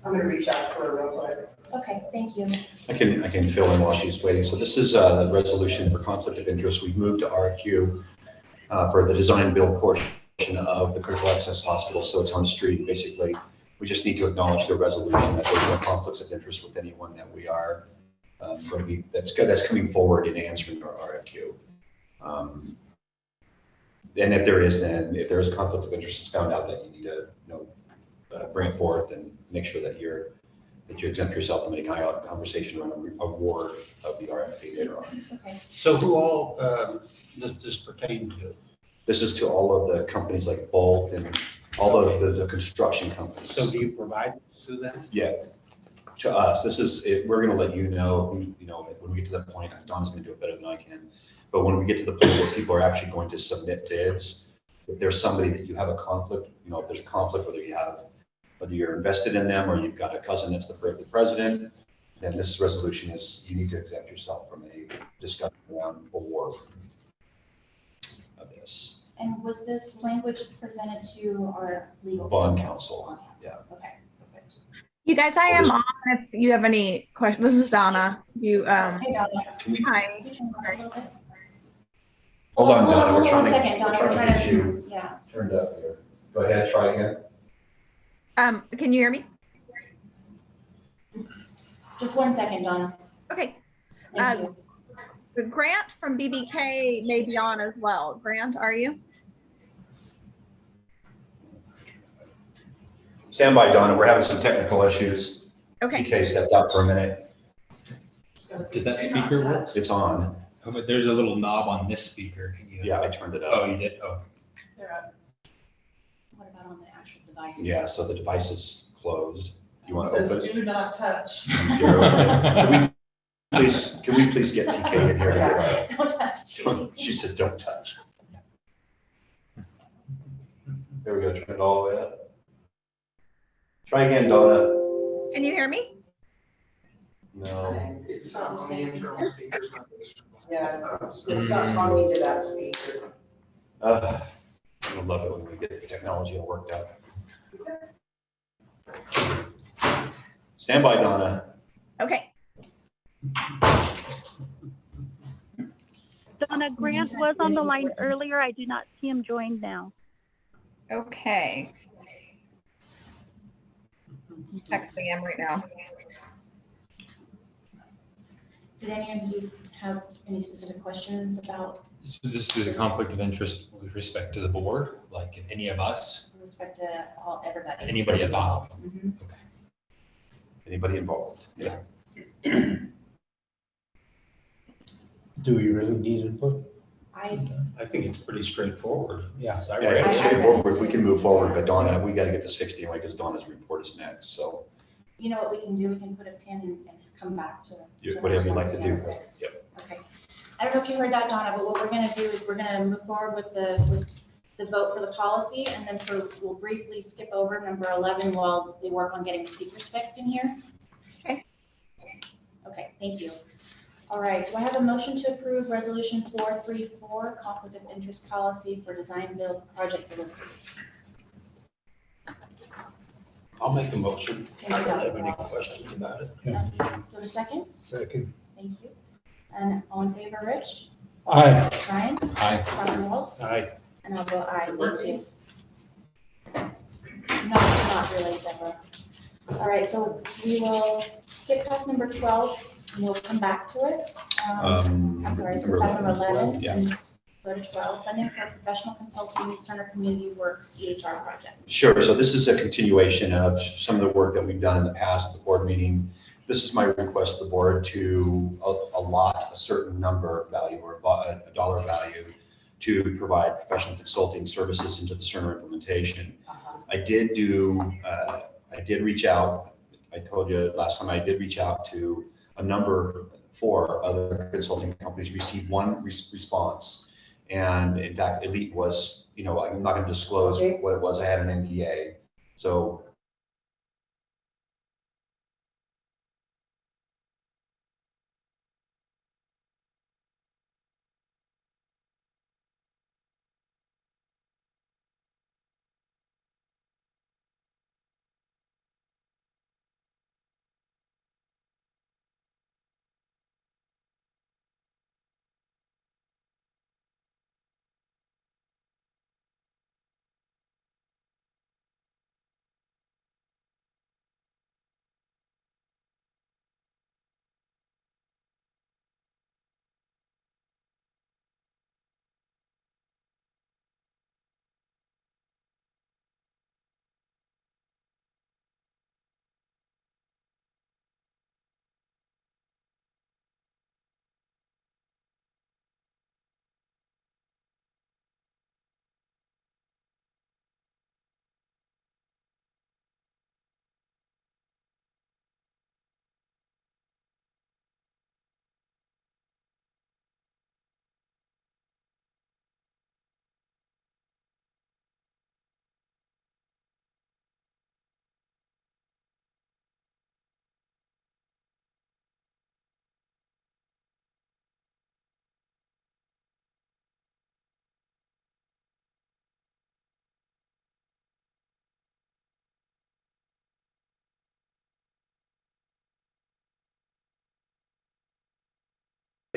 I'm gonna reach out to her real quick. Okay, thank you. I can fill in while she's waiting. So this is the resolution for conflict of interest. We've moved to RFQ for the design build portion of the critical access hospital. So it's on the street, basically. We just need to acknowledge the resolution that there's no conflicts of interest with anyone that we are going to be, that's coming forward in answering our RFQ. And if there is, then if there is a conflict of interest, it's found out, that you need to, bring it forth and make sure that you exempt yourself from any kind of conversation around award of the RFP later on. Okay. So who all does this pertain to? This is to all of the companies like Bolt and all of the construction companies. So do you provide to them? Yeah, to us, this is it. We're going to let you know, when we get to that point. Donna's going to do it better than I can. But when we get to the point where people are actually going to submit bids, if there's somebody that you have a conflict, if there's a conflict, whether you're invested in them or you've got a cousin that's the president, then this resolution is, you need to exempt yourself from a discussion around award of this. And was this language presented to our legal Bond counsel? counsel, yeah. Okay, perfect. You guys, I am on if you have any questions. This is Donna. Hey, Donna. Hi. Could you turn it up a little bit? Hold on, Donna. Hold We're on trying one to second, Donna. We're trying get you to, yeah. turned up here. Go ahead, try again. Can you hear me? Just 1 second, Donna. Okay. Thank you. The Grant from BBK may be on as well. Grant, are you? Stand by, Donna. We're having some technical issues. Okay. TK stepped out for a minute. Does that speaker work? It's on. Oh, but there's a little knob on this speaker. Can you? Yeah, I turned it Oh, up. you did? Oh. What about on the actual device? Yeah, so the device is closed. You want It to open says it? do not touch. Can we please get TK in here? Don't touch it. She says, don't touch. There we go, turn it all the way up. Try again, Donna. Can you hear me? No. It's not on the internal speakers. Yeah, it's not talking to that speaker. I love it when we get the technology all worked out. Stand by, Donna. Okay. Donna, Grant was on the line earlier. I do not see him joined now. Okay. I'm texting him right now. Did any of you have any specific questions about So this is a conflict of interest with respect to the board, like any of us, with respect to everybody? anybody at the hospital? Mhm. Anybody involved? Yeah. Do we really need input? I think it's pretty straightforward. Yeah. So I Yeah, read it's it. straightforward. If we can move forward, but Donna, we got to get this fixed anyway because Donna's report is next. So You know what we can do? We can put a pin and come back to. whatever you'd like to do. Fixed. Yep. Okay. I don't know if you heard that, Donna, but what we're gonna do is we're gonna move forward with the vote for the policy, and then we'll briefly skip over number 11 while we work on getting speakers fixed in here. Okay. Okay, thank you. All right, do I have a motion to approve resolution 434, conflict of interest policy for design build project delivery? I'll make a motion. Thank I you, don't have Dr. any Ross. questions about it. Do you have a second? Second. Thank you. And all in favor, Rich? Aye. Ryan? Aye. Dr. Walls? Aye. And I'll vote aye, thank you. Not really, Deborah. All right, so we will skip past number 12, and we'll come back to it. I'm sorry, so we're at number 11. Yeah. And go to 12, funding for professional consulting Center Community Works EHR project. Sure. So this is a continuation of some of the work that we've done in the past, the board meeting. This is my request to the board to allot a certain number value or a dollar value to provide professional consulting services into the Cerner implementation. I did reach out. I told you last time I did reach out to a number, 4 other consulting companies, received 1 response. And in fact, Elite was, I'm not going to disclose what it was. I had an NDA. So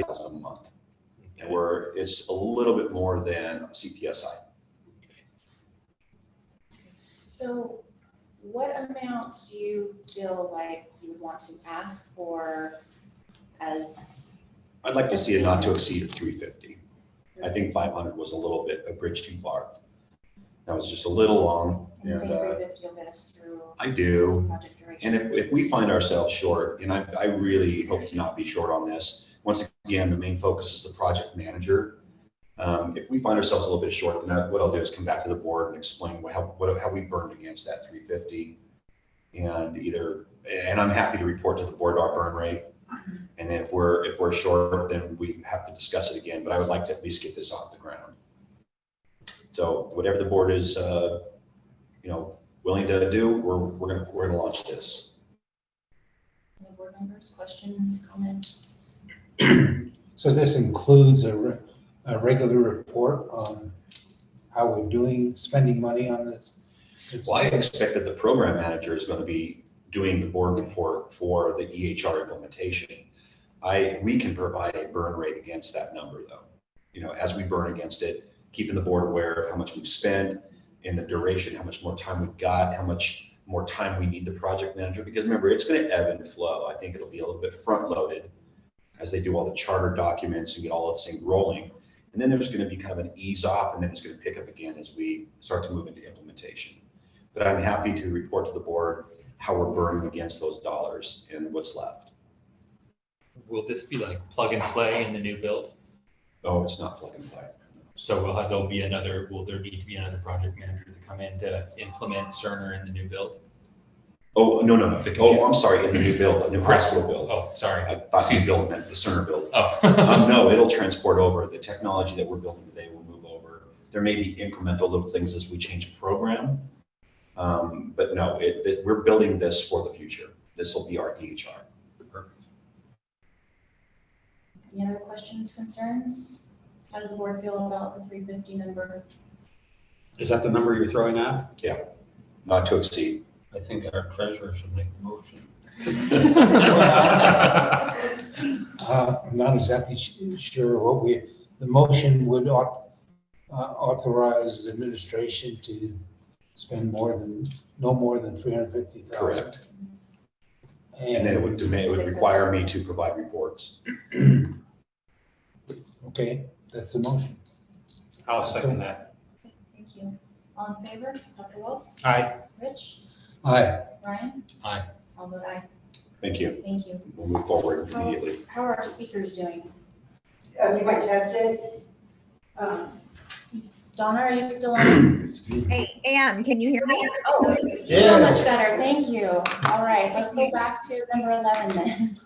$30,000 a month. And it's a little bit more than CPSI. So what amount do you feel like you would want to ask for as, I'd like to see it not to exceed 350. I think 500 was a little bit a bridge too far. That was just a little long. you think And 350 will get us through I do. project duration? And if we find ourselves short, and I really hope to not be short on this, once again, the main focus is the project manager. If we find ourselves a little bit short, then what I'll do is come back to the board and explain how we burned against that 350. And I'm happy to report to the board our burn rate. And then if we're short, then we have to discuss it again, but I would like to at least get this off the ground. So whatever the board is, willing to do, we're gonna launch this. Any board members, questions, comments? So this includes a regular report on how we're doing, spending money on this? Well, I expect that the program manager is going to be doing the board report for the EHR implementation. We can provide a burn rate against that number though. As we burn against it, keeping the board aware of how much we've spent and the duration, how much more time we've got, how much more time we need the project manager, because remember, it's going to ebb and flow. I think it'll be a little bit front loaded as they do all the charter documents and get all of this thing rolling. And then there's going to be kind of an ease off, and then it's going to pick up again as we start to move into implementation. But I'm happy to report to the board how we're burning against those dollars and what's left. Will this be like plug and play in the new build? Oh, it's not plug and play. So will there need to be another project manager to come in to implement Cerner in the new build? Oh, no. Oh, I'm sorry, in the new build, the new hospital build. Oh, sorry. I thought you built meant the Cerner build. Oh. No, it'll transport over. The technology that we're building today will move over. There may be incremental little things as we change program. But no, we're building this for the future. This will be our EHR. Perfect. Any other questions, concerns? How does the board feel about the 350 number? Is that the number you're throwing out? Not to exceed. I think our treasurer should make the motion. I'm not exactly sure what the motion would authorize administration to spend no more than 350,000. Correct. And then it would require me to provide reports. Okay, that's the motion. I'll second that. Thank you. All in favor? Dr. Wells? Aye. Rich? Aye. Ryan? Aye. I'll vote aye. Thank you. Thank you. We'll move forward immediately. How are our speakers doing? You might test it. Donna, are you still on? Hey, Ann, can you hear me? Oh, so much better. Thank you. All right, let's go back to number 11 then.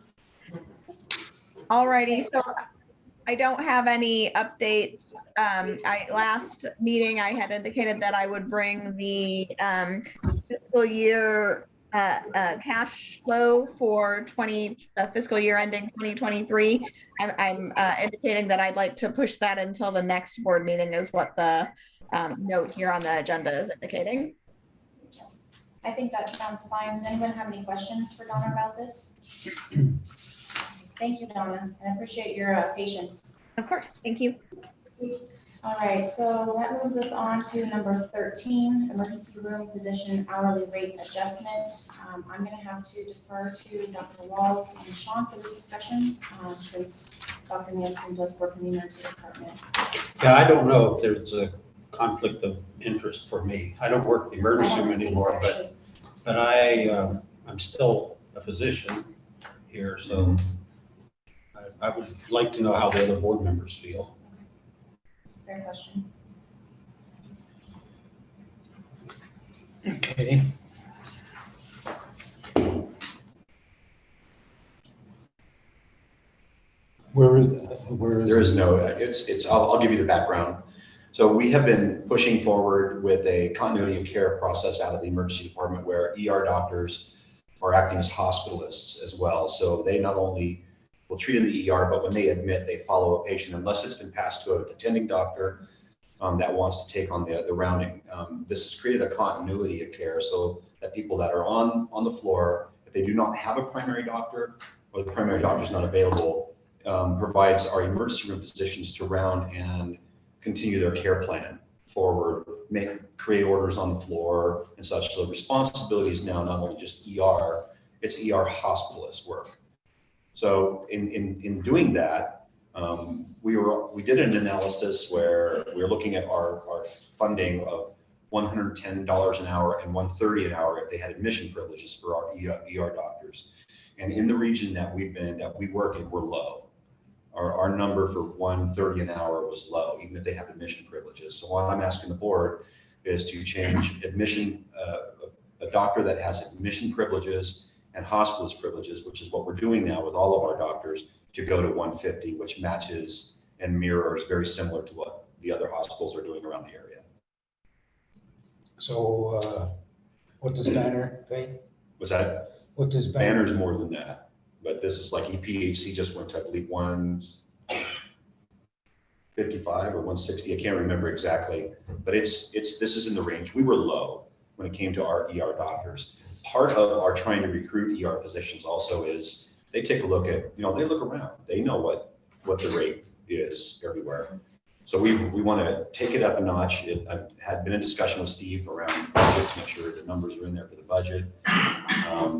Alrighty, so I don't have any updates. Last meeting, I had indicated that I would bring the fiscal year cash flow for fiscal year ending 2023. I'm indicating that I'd like to push that until the next board meeting is what the note here on the agenda is indicating. I think that sounds fine. Does anyone have any questions for Donna about this? Thank you, Donna. I appreciate your patience. Of course, thank you. All right, so that moves us on to number 13, emergency room physician hourly rate adjustment. I'm going to have to defer to Dr. Walls and Sean for this discussion since Dr. Nielsen does work in the emergency department. Yeah, I don't know if there's a conflict of interest for me. I don't work the emergency room anymore, but I'm still a physician here, so I would like to know how the other board members feel. Fair question. Okay. Where is There is no, I'll give you the background. So we have been pushing forward with a continuity of care process out of the emergency department where ER doctors are acting as hospitalists as well. So they not only will treat in the ER, but when they admit, they follow a patient unless it's been passed to an attending doctor that wants to take on the rounding. This has created a continuity of care so that people that are on the floor, if they do not have a primary doctor or the primary doctor is not available, provides our emergency room physicians to round and continue their care plan forward, create orders on the floor and such. So the responsibility is now not only just ER, it's ER hospitalist work. So in doing that, we did an analysis where we were looking at our funding of $110 an hour and $130 an hour if they had admission privileges for our ER doctors. And in the region that we work in, we're low. Our number for $130 an hour was low, even if they have admission privileges. So what I'm asking the board is to change admission, a doctor that has admission privileges and hospitalist privileges, which is what we're doing now with all of our doctors, to go to 150, which matches and mirrors very similar to what the other hospitals are doing around the area. So, what does Banner pay? Was that? What does Banner? Banner's more than that, but this is like EPHC just went to, I believe, 155 or 160. I can't remember exactly, but this is in the range. We were low when it came to our ER doctors. Part of our trying to recruit ER physicians also is they take a look at, they look around. They know what the rate is everywhere. So we want to take it up a notch. I've had been in discussion with Steve around budget to make sure the numbers are in there for the budget.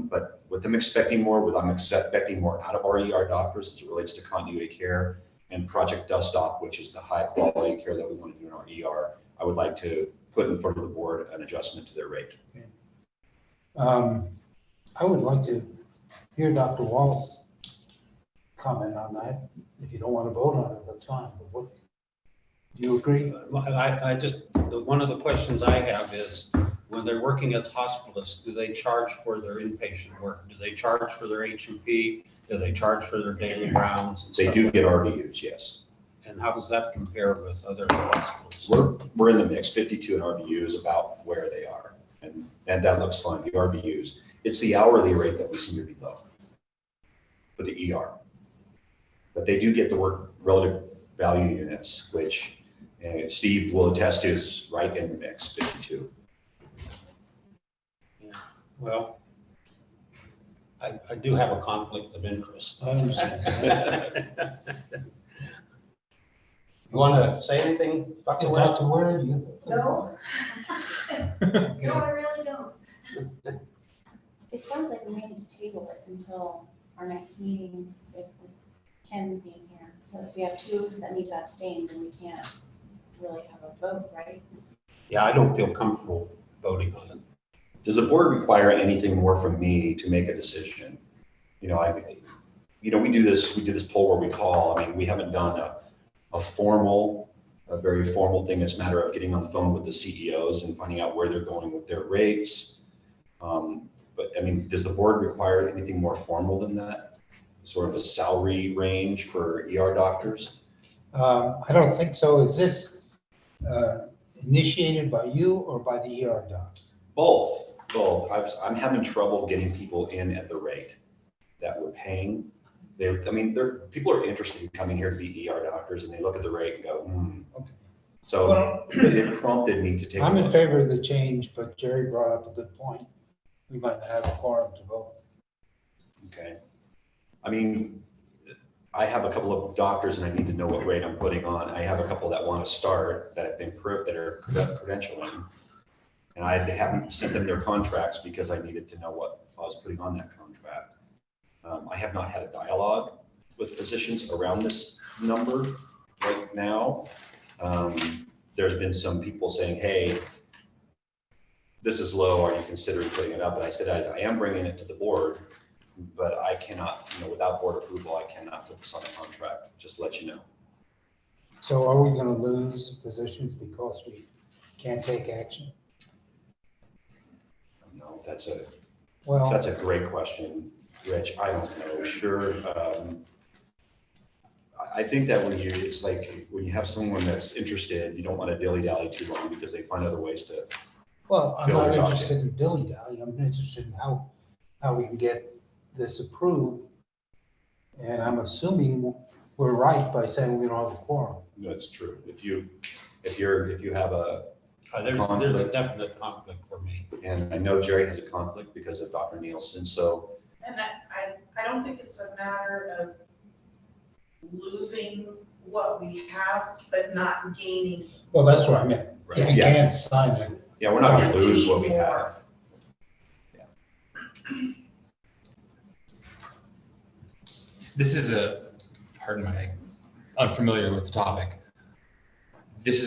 But with them expecting more, I'm expecting more out of our ER doctors as it relates to continuity care and Project Dust Off, which is the high quality care that we want to do in our ER. I would like to put in front of the board an adjustment to their rate. Okay. I would like to hear Dr. Wall's comment on that. If you don't want to vote on it, that's fine. But what, do you agree? One of the questions I have is, when they're working as hospitalists, do they charge for their inpatient work? Do they charge for their H&P? Do they charge for their daily rounds? And They stuff do like get that? RVUs, yes. And how does that compare with other hospitals? We're in the mix. 52 and RVU is about where they are. And that looks fine, the RVUs. It's the hourly rate that we seem to be low for the ER. But they do get the work relative value units, which Steve will attest is right in the mix, 52. Yeah. Well, I do have a conflict of interest. I understand. You want to say anything, Dr. Webb? Dr. Ware, you? No. Okay. No, I really don't. It sounds like we may need to table it until our next meeting if we can be here. So if we have two that need to abstain, then we can't really have a vote, right? Yeah, I don't feel comfortable voting on it. Does the board require anything more from me to make a decision? We do this poll where we call. I mean, we haven't done a very formal thing. It's a matter of getting on the phone with the CEOs and finding out where they're going with their rates. But I mean, does the board require anything more formal than that? Sort of a salary range for ER doctors? I don't think so. Is this initiated by you or by the ER doc? Both. I'm having trouble getting people in at the rate that we're paying. People are interested in coming here to be ER doctors, and they look at the rate and go, Okay. So Well, it prompted me to take. I'm a in look. favor of the change, but Jerry brought up a good point. We might not have a quorum to vote. Okay. I mean, I have a couple of doctors and I need to know what rate I'm putting on. I have a couple that want to start that have been that are credentialing. And I haven't sent them their contracts because I needed to know what I was putting on that contract. I have not had a dialogue with physicians around this number right now. There's been some people saying, hey, this is low, are you considering putting it up? And I said, I am bringing it to the board, but I cannot, without board approval, I cannot put this on a contract, just to let you know. So are we going to lose positions because we can't take action? No, that's a Well, great question, Rich. I don't know, sure. I think that it's like when you have someone that's interested, you don't want to dilly-dally too long because they find other ways to. I'm Bill not Dockett. interested in dilly-dally. I'm interested in how we can get this approved. And I'm assuming we're right by saying we don't have a quorum. That's true. If you have There's a Conflict. definite conflict for me. and I know Jerry has a conflict because of Dr. Nielsen, so And I don't think it's a matter of losing what we have, but not gaining. Well, that's what I meant. Right. You Yeah. can't sign it. Yeah, we're not gonna lose what we have. This is pardon my unfamiliar with the topic. This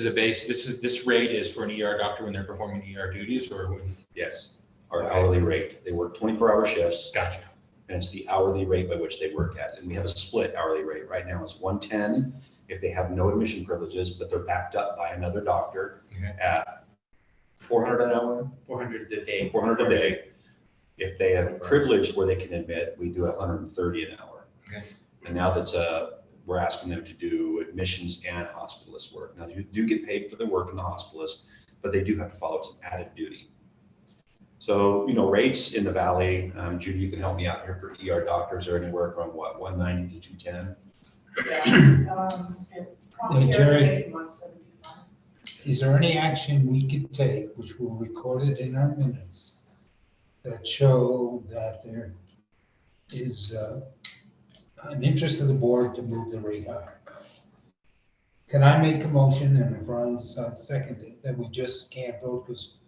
rate is for an ER doctor when they're performing ER duties or when? Yes, our hourly rate. They work 24-hour shifts, Gotcha. and it's the hourly rate by which they work at. And we have a split hourly rate. Right now, it's 110 if they have no admission privileges, but they're backed up by another doctor Okay. at 400 an hour, 400 a day. 400 a day. If they have privilege where they can admit, we do 130 an hour. Okay. And now that we're asking them to do admissions and hospitalist work. Now, you do get paid for the work in the hospitalist, but they do have to follow some added duty. So, rates in the valley, Judy, you can help me out here for ER doctors are anywhere from what, 190 to 210? Hey, Jerry. 175. Is there any action we could take, which will record it in our minutes, that show that there is an interest of the board to move the rate higher? Can I make a motion, and if Ron decides second it, that we just can't vote because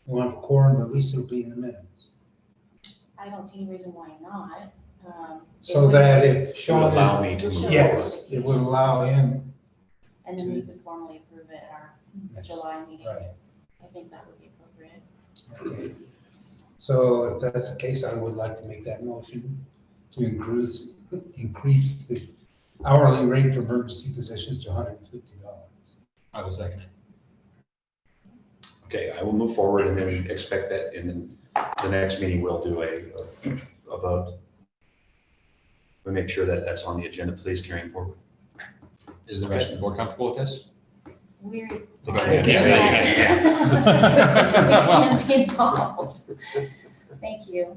we want a quorum, but at least it'll be in the minutes? I don't see any reason why not. So that if Sean allow is, me to move yes, it would allow him, And then we could formally approve it at our Yes, July meeting. right, I think that would be appropriate. okay. So if that's the case, I would like to make that motion to increase the hourly rate for emergency physicians to $150. I will second it. Okay, I will move forward and then expect that in the next meeting, we'll do a vote. We'll make sure that that's on the agenda, please, carrying forward. Is the rest of the board comfortable with this? We're. Okay. Can't be involved. Thank you.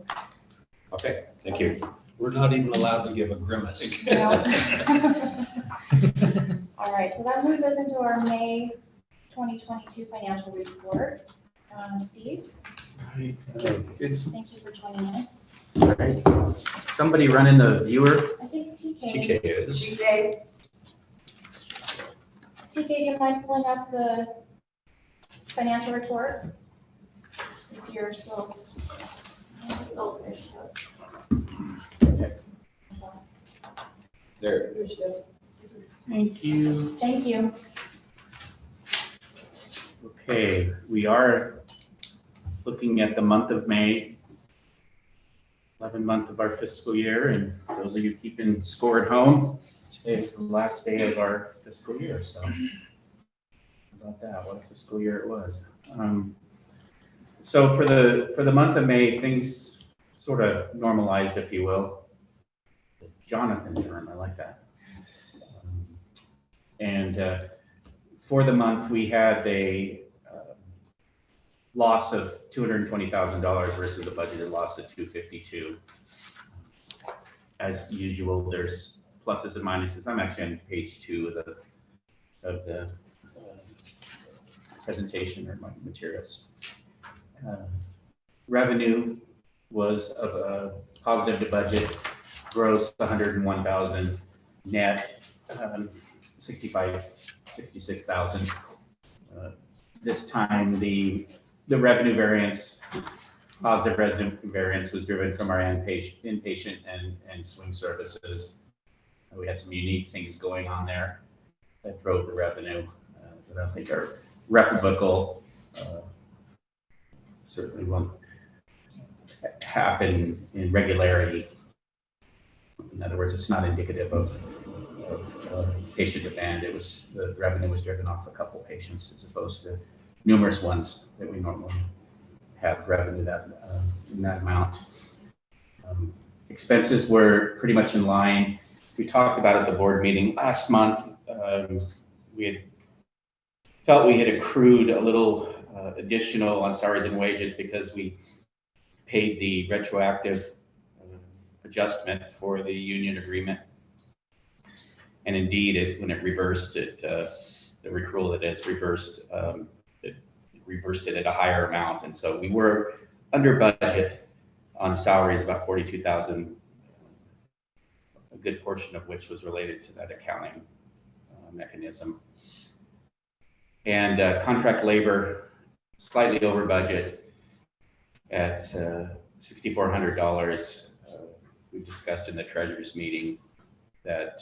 Okay, thank you. We're not even allowed to give a grimace. No. All right, so that moves us into our May 2022 financial report. Steve, thank you for joining us. All right. Somebody running the viewer. I think TK. TK is. TK, do you mind pulling up the financial report? If you're still. Oh, there she goes. There. There she goes. Thank you. Thank you. Okay, we are looking at the month of May, 11th month of our fiscal year, and those of you keeping score at home, today is the last day of our fiscal year, so how about that, what a fiscal year it was. So for the month of May, things sort of normalized, if you will. Jonathan term, I like that. And for the month, we had a loss of $220,000 versus the budgeted loss of $252,000. As usual, there's pluses and minuses. I'm actually on page 2 of the presentation or my materials. Revenue was of a positive to budget, gross 101,000, net 66,000. This time the revenue variance, positive revenue variance, was driven from our inpatient and swing services. We had some unique things going on there that drove the revenue that I think are replicable. Certainly won't happen in regularity. In other words, it's not indicative of patient demand. The revenue was driven off a couple patients as opposed to numerous ones that we normally have revenue that in that amount. Expenses were pretty much in line. We talked about at the board meeting last month. We had felt we had accrued a little additional on salaries and wages because we paid the retroactive adjustment for the union agreement. And indeed, when it reversed it, the accrual that is reversed, it reversed it at a higher amount. And so we were under budget on salaries, about $42,000 a good portion of which was related to that accounting mechanism. And contract labor, slightly over budget at $6,400. We discussed in the treasurer's meeting that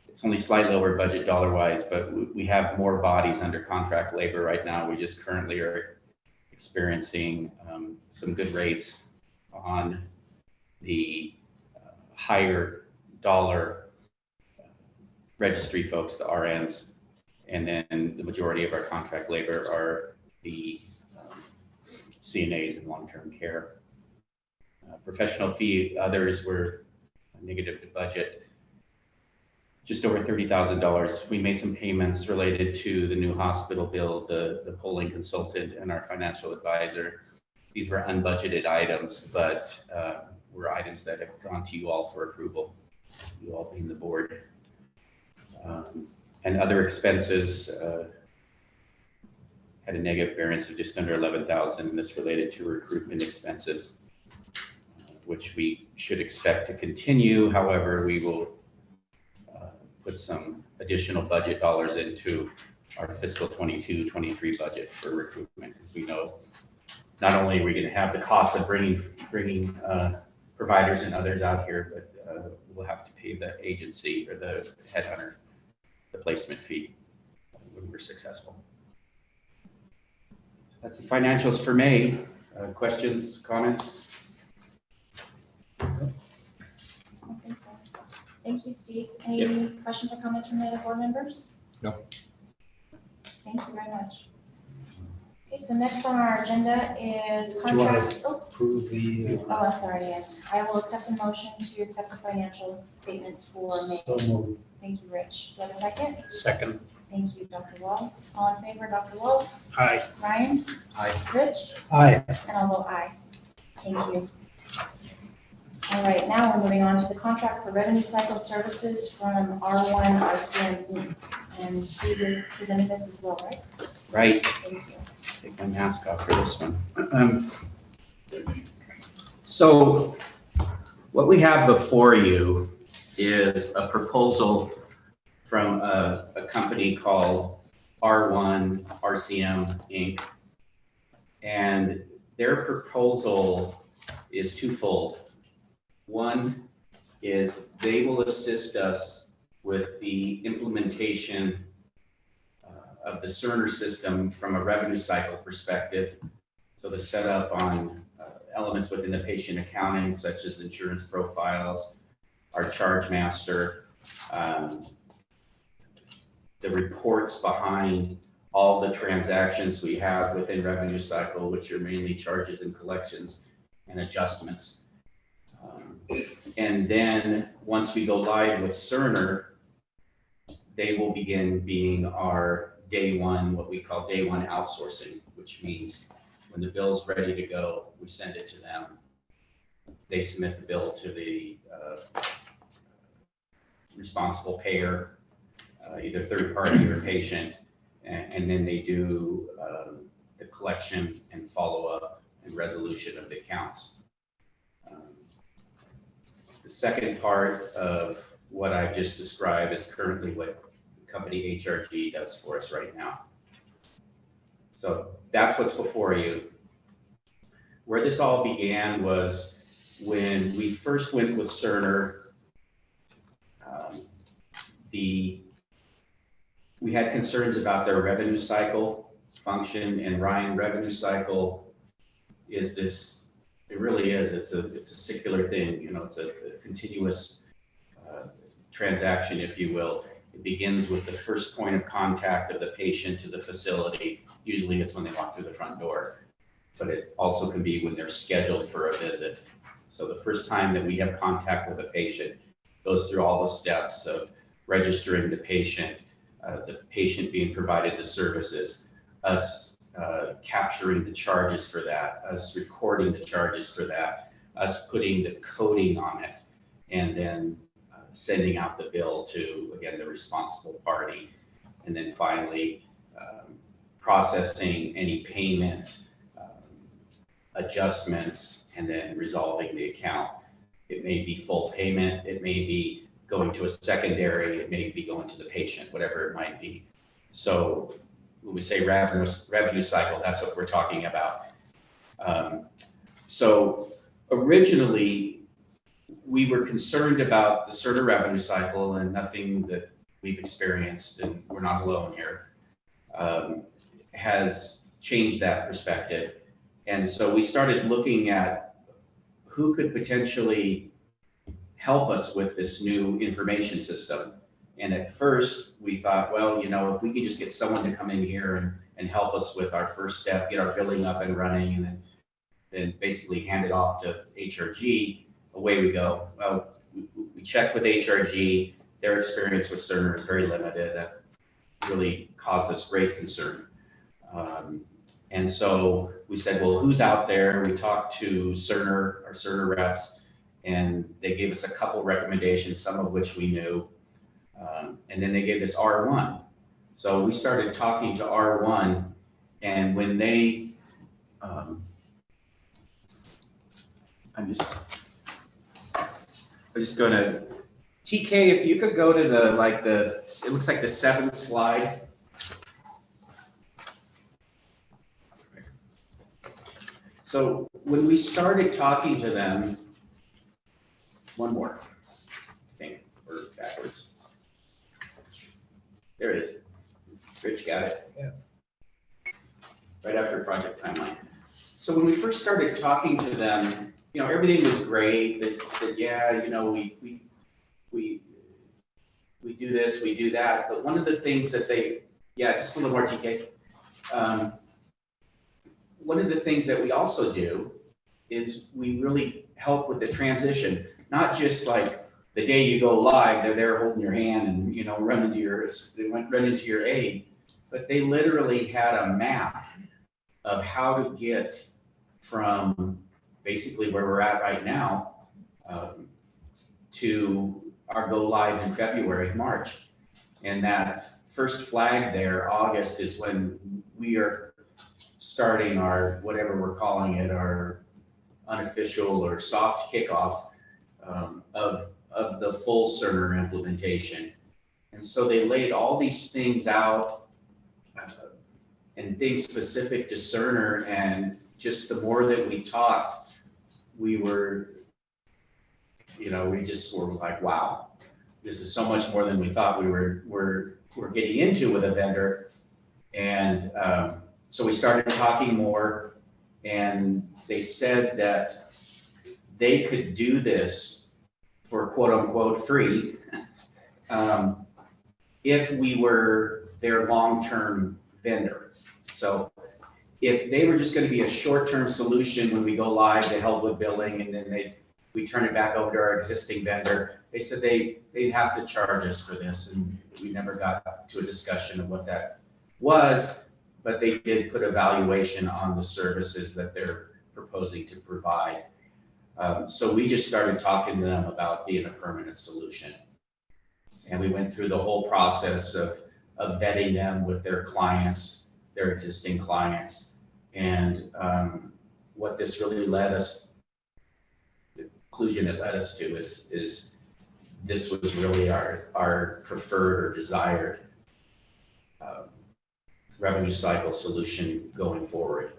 it's only slightly over budget dollar-wise, but we have more bodies under contract labor right now. We just currently are experiencing some good rates on the higher dollar registry folks, the RNs, and then the majority of our contract labor are the CNAs in long-term care. Professional fee, others were negative to budget, just over $30,000. We made some payments related to the new hospital bill, the polling consultant, and our financial advisor. These were unbudgeted items, but were items that have gone to you all for approval, you all being the board. And other expenses had a negative variance of just under 11,000, and this related to recruitment expenses, which we should expect to continue. However, we will put some additional budget dollars into our fiscal 22-23 budget for recruitment, because we know not only are we going to have the cost of bringing providers and others out here, but we'll have to pay the agency or the headhunter the placement fee when we're successful. That's the financials for May. Questions, comments? I don't think so. Thank you, Steve. Any questions or comments from the other board members? No. Thank you very much. Okay, so next on our agenda is Do you want contract. Oh, Approve the. I'm sorry, yes. I will accept a motion to accept the financial statements for May. So moved. Thank you, Rich. Do I have a second? Second. Thank you, Dr. Walls. All in favor, Dr. Walls? Aye. Ryan? Aye. Rich? Aye. And I'll vote aye. Thank you. All right, now we're moving on to the contract for revenue cycle services from R1 RCM Inc. And Steve, you're presenting this as well, right? Right. Thank you. Take my mask off for this one. So what we have before you is a proposal from a company called R1 RCM Inc. And their proposal is twofold. One is they will assist us with the implementation of the Cerner system from a revenue cycle perspective. So the setup on elements within the patient accounting, such as insurance profiles, our charge master, the reports behind all the transactions we have within revenue cycle, which are mainly charges and collections and adjustments. And then once we go live with Cerner, they will begin being our day one, what we call day one outsourcing, which means when the bill's ready to go, we send it to them. They submit the bill to the responsible payer, either third party or patient, and then they do the collection and follow up and resolution of the accounts. The second part of what I just described is currently what the company HRG does for us right now. So that's what's before you. Where this all began was when we first went with Cerner. We had concerns about their revenue cycle function, and Ryan, revenue cycle is this, it really is, it's a secular thing, you know, it's a continuous transaction, if you will. It begins with the first point of contact of the patient to the facility. Usually it's when they walk through the front door, but it also can be when they're scheduled for a visit. So the first time that we have contact with a patient goes through all the steps of registering the patient being provided the services, us capturing the charges for that, us recording the charges for that, us putting the coding on it, and then sending out the bill to, again, the responsible party. And then finally, processing any payment adjustments, and then resolving the account. It may be full payment, it may be going to a secondary, it may be going to the patient, whatever it might be. So when we say revenue cycle, that's what we're talking about. So originally, we were concerned about the Cerner revenue cycle, and nothing that we've experienced, and we're not alone here, has changed that perspective. And so we started looking at who could potentially help us with this new information system. And at first we thought, well, you know, if we could just get someone to come in here and help us with our first step, get our billing up and running, and then basically hand it off to HRG, away we go. Well, we checked with HRG, their experience with Cerner is very limited. That really caused us great concern. And so we said, well, who's out there? We talked to Cerner, our Cerner reps, and they gave us a couple recommendations, some of which we knew. And then they gave us R1. So we started talking to R1, and when they, I'm just gonna, TK, if you could go to it looks like the 7th slide. So when we started talking to them, one more thing, or backwards. There it is. Rich got it. Yeah. Right after project timeline. So when we first started talking to them, you know, everything was great. They said, yeah, you know, we do this, we do that. But one of the things that just a little more TK. One of the things that we also do is we really help with the transition, not just like the day you go live, they're there holding your hand and, you know, run into your aid, but they literally had a map of how to get from basically where we're at right now to our go live in February, March. And that first flag there, August, is when we are starting our, whatever we're calling it, our unofficial or soft kickoff of the full Cerner implementation. And so they laid all these things out and things specific to Cerner, and just the more that we talked, we were, you know, we just were like, wow, this is so much more than we thought we're getting into with a vendor. And so we started talking more, and they said that they could do this for quote unquote free if we were their long-term vendor. So if they were just going to be a short-term solution when we go live to help with billing, and then we turn it back over to our existing vendor, they said they'd have to charge us for this, and we never got to a discussion of what that was, but they did put a valuation on the services that they're proposing to provide. So we just started talking to them about being a permanent solution. And we went through the whole process of vetting them with their clients, their existing clients. And what this really the conclusion it led us to is this was really our preferred or desired revenue cycle solution going forward.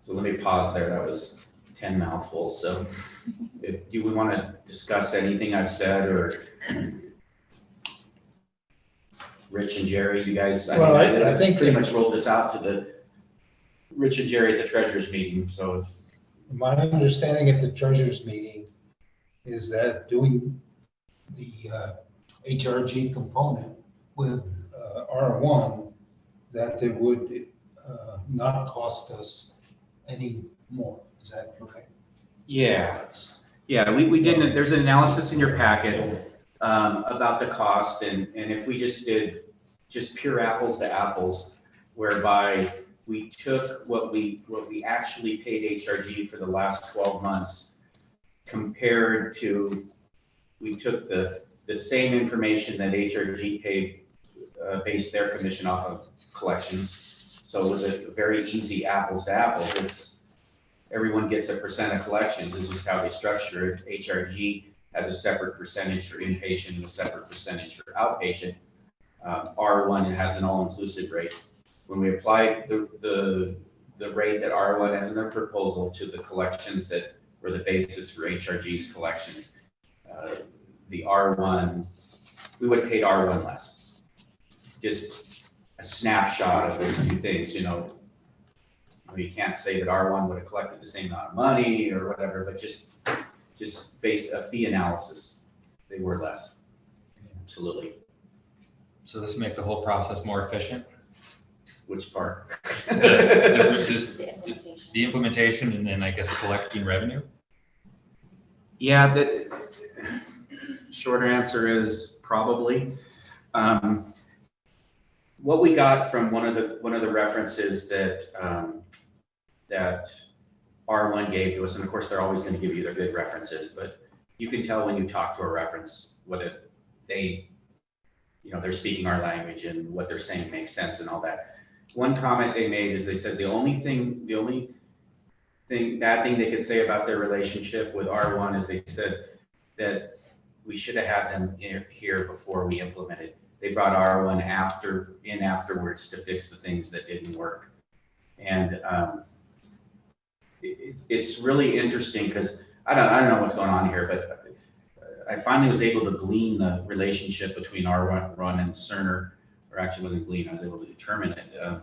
So let me pause there. That was 10 mouthfuls. So do we want to discuss anything I've said, or Rich and Jerry, you guys? Well, I I think pretty much rolled this out to the Rich and Jerry at the treasurers meeting. So my understanding at the treasurers meeting is that doing the HRG component with R1, that it would not cost us any more. Is that correct? yeah, we didn't. There's an analysis in your packet about the cost, and if we just did just pure apples to apples, whereby we took what we actually paid HRG for the last 12 months, compared to, we took the same information that HRG paid, based their commission off of collections. So it was a very easy apples to apples. everyone gets a percent of collections, is just how they structure it. HRG has a separate percentage for inpatient and a separate percentage for outpatient. R1 has an all-inclusive rate. When we apply the rate that R1 has in their proposal to the collections that were the basis for HRG's collections, the R1, we would have paid R1 less. Just a snapshot of those two things, you know. You can't say that R1 would have collected the same amount of money or whatever, but just based a fee analysis, they were less. Absolutely. So this make the whole process more efficient? Which part? The implementation and then I guess collecting revenue? Yeah, the shorter answer is probably. What we got from one of the references that that R1 gave to us, and of course they're always going to give you their good references, but you can tell when you talk to a reference whether they, you know, they're speaking our language and what they're saying makes sense and all that. One comment they made is they said the only bad thing they could say about their relationship with R1 is they said that we should have had them here before we implemented. They brought R1 afterwards to fix the things that didn't work. And it's really interesting because I don't know what's going on here, but I finally was able to glean the relationship between R1 and Cerner, or actually wasn't glean, I was able to determine it,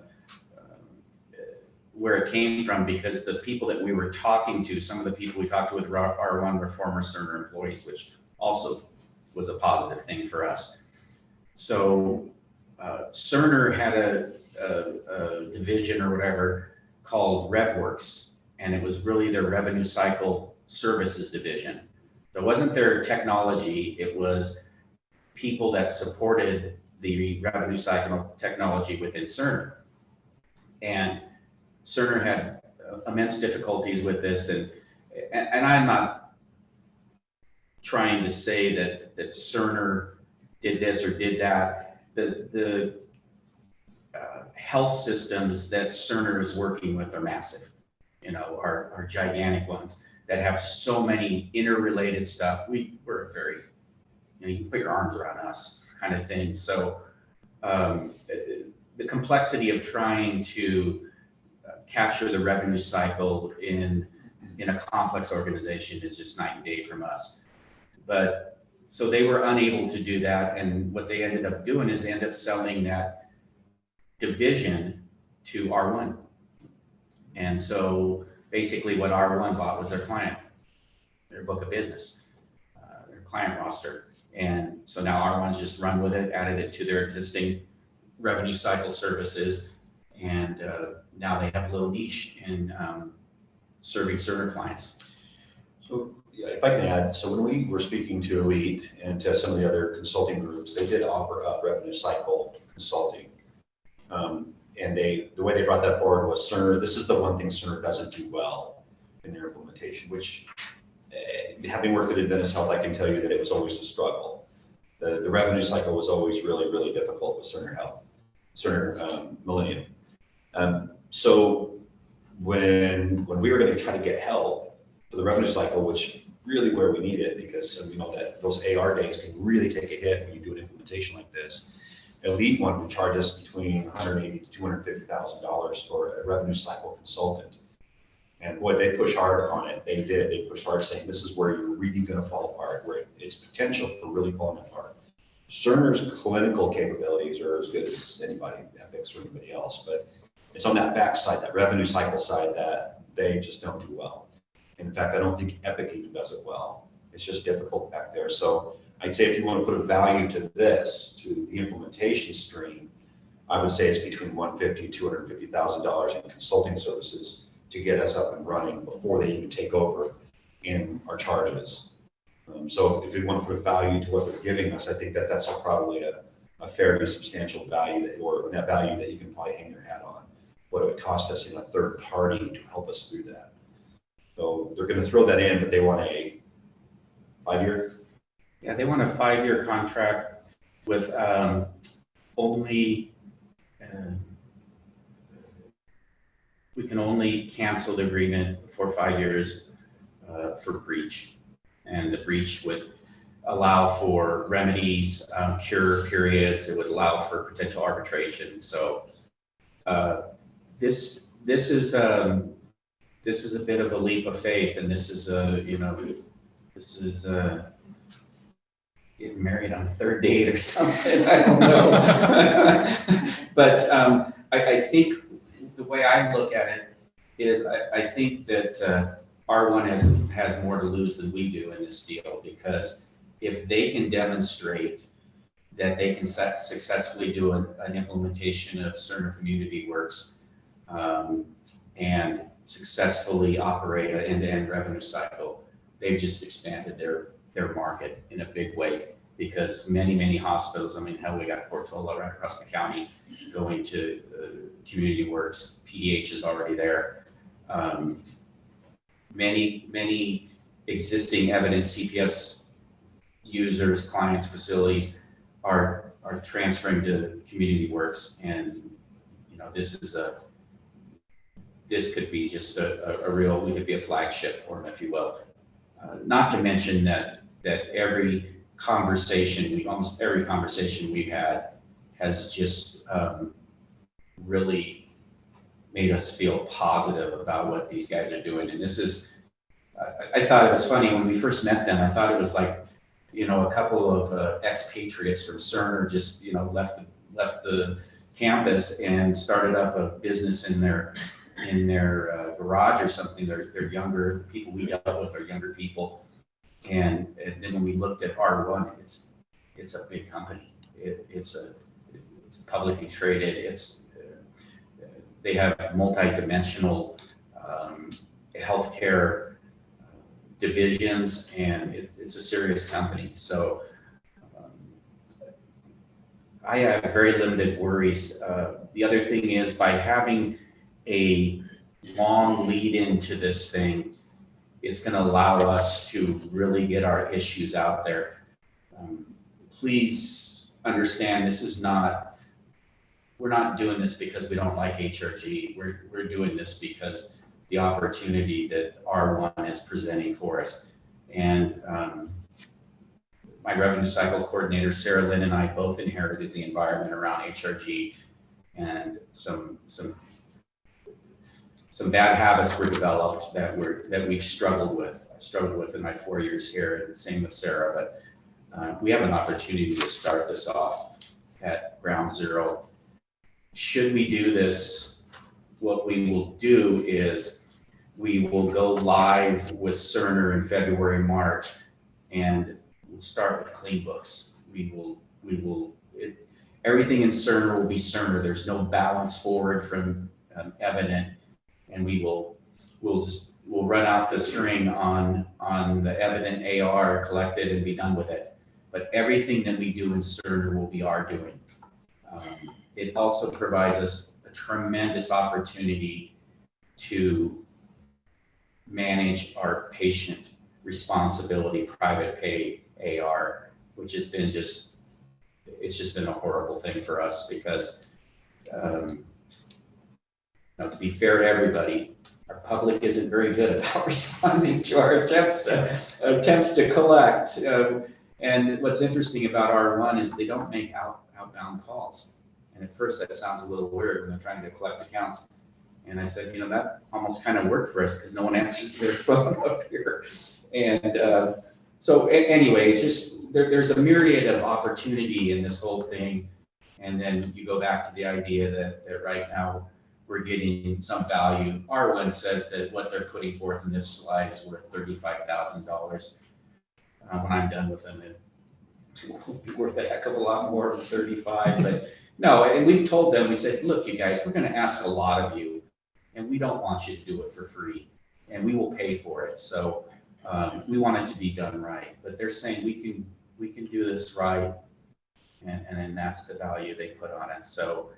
where it came from, because the people that we were talking to, some of the people we talked to with R1 were former Cerner employees, which also was a positive thing for us. So Cerner had a division or whatever called RevWorks, and it was really their revenue cycle services division. It wasn't their technology, it was people that supported the revenue cycle technology within Cerner. And Cerner had immense difficulties with this, and I'm not trying to say that Cerner did this or did that. The health systems that Cerner is working with are massive, you know, are gigantic ones that have so many interrelated stuff. We're very, you know, you can put your arms around us kind of thing. So the complexity of trying to capture the revenue cycle in a complex organization is just night and day from us. But so they were unable to do that, and what they ended up doing is they ended up selling that division to R1. And so basically what R1 bought was their client, their book of business, their client roster. And so now R1's just run with it, added it to their existing revenue cycle services, and now they have a little niche in serving Cerner clients. So yeah, if I can add, so when we were speaking to Elite and to some of the other consulting groups, they did offer up revenue cycle consulting. And the way they brought that forward was Cerner, this is the one thing Cerner doesn't do well in their implementation, which having worked at Adventist Health, I can tell you that it was always a struggle. The revenue cycle was always really, really difficult with Cerner Health, Cerner Millennium. So when we were going to try to get help for the revenue cycle, which really where we need it, because we know that those AR days can really take a hit when you do an implementation like this. Elite wanted to charge us between $180,000 to $250,000 for a revenue cycle consultant. And boy, they push hard on it. They did. They pushed hard, saying this is where you're really going to fall apart, where it's potential for really falling apart. Cerner's clinical capabilities are as good as anybody, Epic's or anybody else, but it's on that backside, that revenue cycle side, that they just don't do well. In fact, I don't think Epic even does it well. It's just difficult back there. So I'd say if you want to put a value to this, to the implementation stream, I would say it's between $150,000 and $250,000 in consulting services to get us up and running before they even take over in our charges. So if you want to put a value to what they're giving us, I think that that's probably a fairly substantial value or net value that you can probably hang your hat on. What it would cost us in a third party to help us through that. So they're going to throw that in, but they want a 5-year. Yeah, they want a 5-year contract with only we can only cancel the agreement for 5 years for breach. And the breach would allow for remedies, cure periods. It would allow for potential arbitration. So this is a bit of a leap of faith, and this is getting married on the third date or something. I don't know. But I think the way I look at it is I think that R1 has more to lose than we do in this deal, because if they can demonstrate that they can successfully do an implementation of Cerner Community Works and successfully operate an end-to-end revenue cycle, they've just expanded their market in a big way, because many hospitals, I mean, hell, we got Portola right across the county going to Community Works. PDH is already there. Many existing Evidence CPS users, clients, facilities are transferring to Community Works, and this could be just we could be a flagship for them, if you will. Not to mention that almost every conversation we've had has just really made us feel positive about what these guys are doing. And this is, I thought it was funny when we first met them. I thought it was like, a couple of expatriates from Cerner just, left the campus and started up a business in their garage or something. They're younger. The people we dealt with are younger people. And then when we looked at R1, it's a big company. It's publicly traded. They have multi-dimensional healthcare divisions, and it's a serious company. So I have very limited worries. The other thing is, by having a long lead into this thing, it's going to allow us to really get our issues out there. Please understand, we're not doing this because we don't like HRG. We're doing this because the opportunity that R1 is presenting for us. And my revenue cycle coordinator, Sarah Lynn, and I both inherited the environment around HRG, and some bad habits were developed that we've struggled with. I struggled with in my 4 years here, and the same with Sarah. But we have an opportunity to start this off at ground zero. Should we do this, what we will do is we will go live with Cerner in February, March, and we'll start with clean books. Everything in Cerner will be Cerner. There's no balance forward from Evident, and we'll run out the string on the Evident AR collected and be done with it. But everything that we do in Cerner will be our doing. It also provides us a tremendous opportunity to manage our patient responsibility private pay AR, which has been it's just been a horrible thing for us, because to be fair to everybody, our public isn't very good about responding to our attempts to collect. And what's interesting about R1 is they don't make outbound calls. And at first that sounds a little weird when they're trying to collect accounts. And I said, that almost kind of worked for us, because no one answers their phone up here. And so anyway, it's just there's a myriad of opportunity in this whole thing. And then you go back to the idea that right now we're getting some value. R1 says that what they're putting forth in this slide is worth $35,000. When I'm done with them, it will be worth a heck of a lot more than 35. But no, and we've told them, we said, look, you guys, we're going to ask a lot of you, and we don't want you to do it for free, and we will pay for it. So we want it to be done right. But they're saying we can do this right, and then that's the value they put on it. So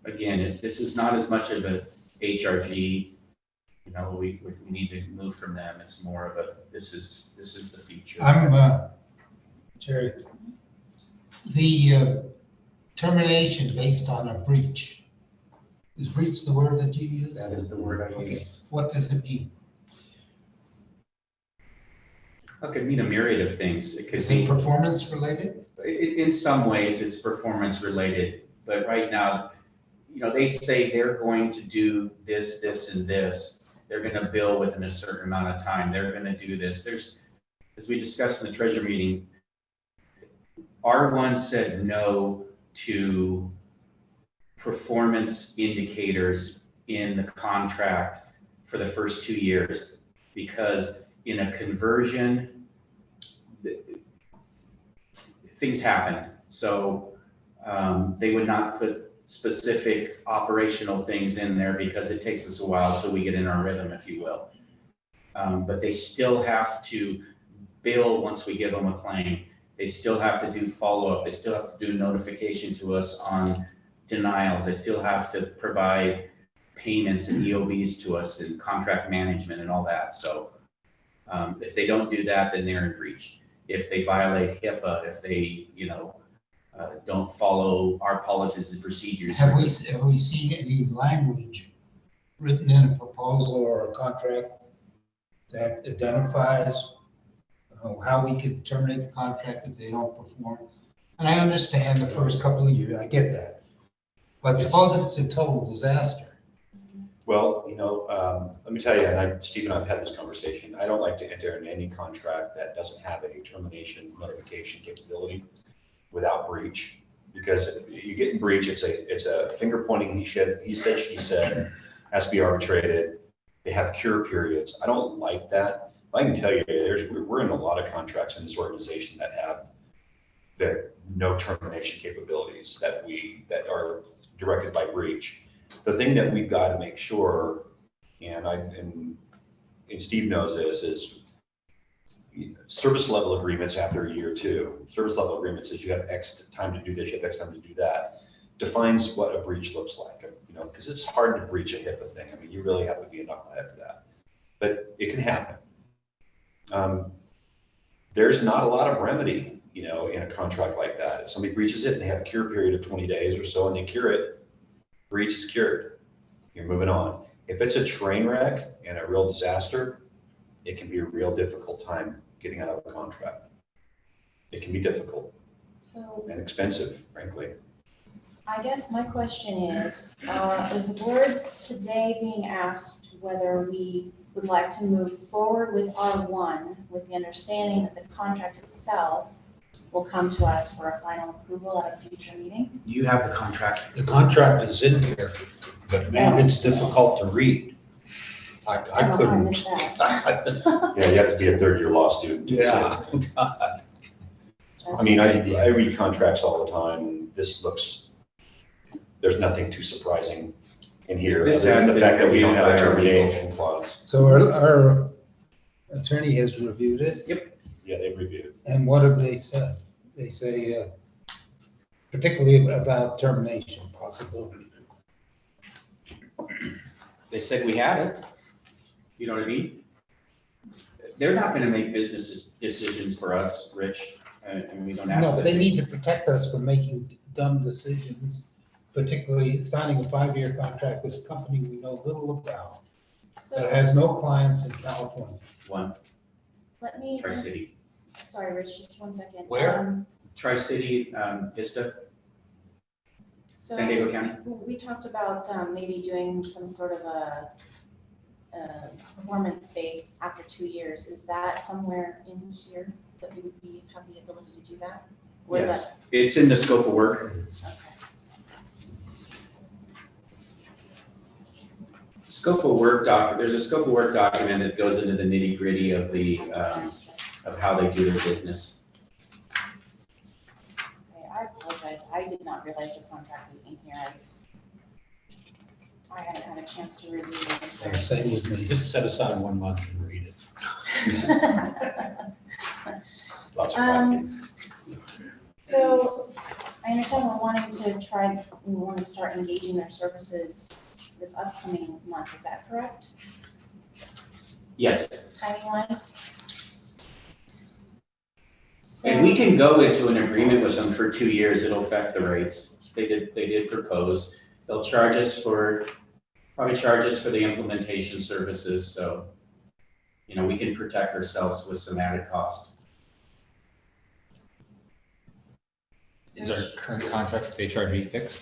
again, this is not as much of a HRG. We need to move from them. It's more of a this is the future. Jerry, the termination based on a breach, Is breach the word that you use? That is the word I Okay, use. what does it mean? It could mean a myriad of things. It could Is it be, performance related? in some ways, it's performance related, but right now, they say they're going to do this, this, and this. They're gonna bill within a certain amount of time. They're gonna do this. As we discussed in the treasury meeting, R1 said no to performance indicators in the contract for the first 2 years, because in a conversion, things happen. So they would not put specific operational things in there because it takes us a while till we get in our rhythm, if you will. But they still have to bill once we give them a claim. They still have to do follow-up. They still have to do notification to us on denials. They still have to provide payments and EOBs to us and contract management and all that. So if they don't do that, then they're in breach. If they violate HIPAA, if they, don't follow our policies and procedures. Have we seen any language written in a proposal or a contract that identifies how we could terminate the contract if they don't perform? And I understand the first couple of years, I get that. But suppose it's a total disaster. Well, let me tell you, and Steve and I have had this conversation, I don't like to enter in any contract that doesn't have a termination notification capability without breach, because if you get in breach, it's a finger pointing, he said, she said, has to be arbitrated. They have cure periods. I don't like that. I can tell you, we're in a lot of contracts in this organization that have no termination capabilities that are directed by breach. The thing that we've got to make sure, and Steve knows this, is service level agreements after a year or two. Service level agreements is you have X time to do this, you have X time to do that. Defines what a breach looks like, because it's hard to breach a HIPAA thing. I mean, you really have to be a knucklehead for that, but it can happen. There's not a lot of remedy, in a contract like that. If somebody breaches it and they have a cure period of 20 days or so and they cure it, breach is cured. You're moving on. If it's a train wreck and a real disaster, it can be a real difficult time getting out of a contract. It can be difficult and expensive, frankly. I guess my question is the board today being asked whether we would like to move forward with R1 with the understanding that the contract itself will come to us for a final approval at a future meeting? You have the contract. The contract is in here, but man, it's difficult to read. I I couldn't. missed that. Yeah, you have to be a third-year law student. Yeah, God. I mean, I read contracts all the time. There's nothing too surprising in here. This other than has the fact that we don't have a been reviewed by our legal. termination clause. So our attorney has reviewed it, Yeah, they've reviewed. and what have they said? They say, particularly about termination possibility. They said we had it. You know what I mean? They're not gonna make business decisions for us, Rich, and we don't ask No, them. but they need to protect us from making dumb decisions, particularly signing a 5-year contract with a company we know little about, that So has no clients in California. One, let me, Tri-City. sorry, Rich, just one second. Where? Tri-City, Vista, So San Diego County. we talked about maybe doing some sort of a performance base after 2 years. Is that somewhere in here that we would have the ability to do that? Or is Yes, it's in the scope of work. that- okay. Scope of work there's a scope of work document that goes into the nitty gritty of of how they do their business. Okay, I apologize. I did not realize the contract was in here. I hadn't had a chance to review They're saying with me. Just set aside 1 month and read it. it. Lots of copies. So I understand we want to start engaging their services this upcoming month. Is that correct? Yes, Timing wise? and we can go into an agreement with them for 2 years. It'll affect the rates. They did propose. they'll probably charge us for the implementation services, so, you know, we can protect ourselves with some added cost. Is our current contract with HRG fixed,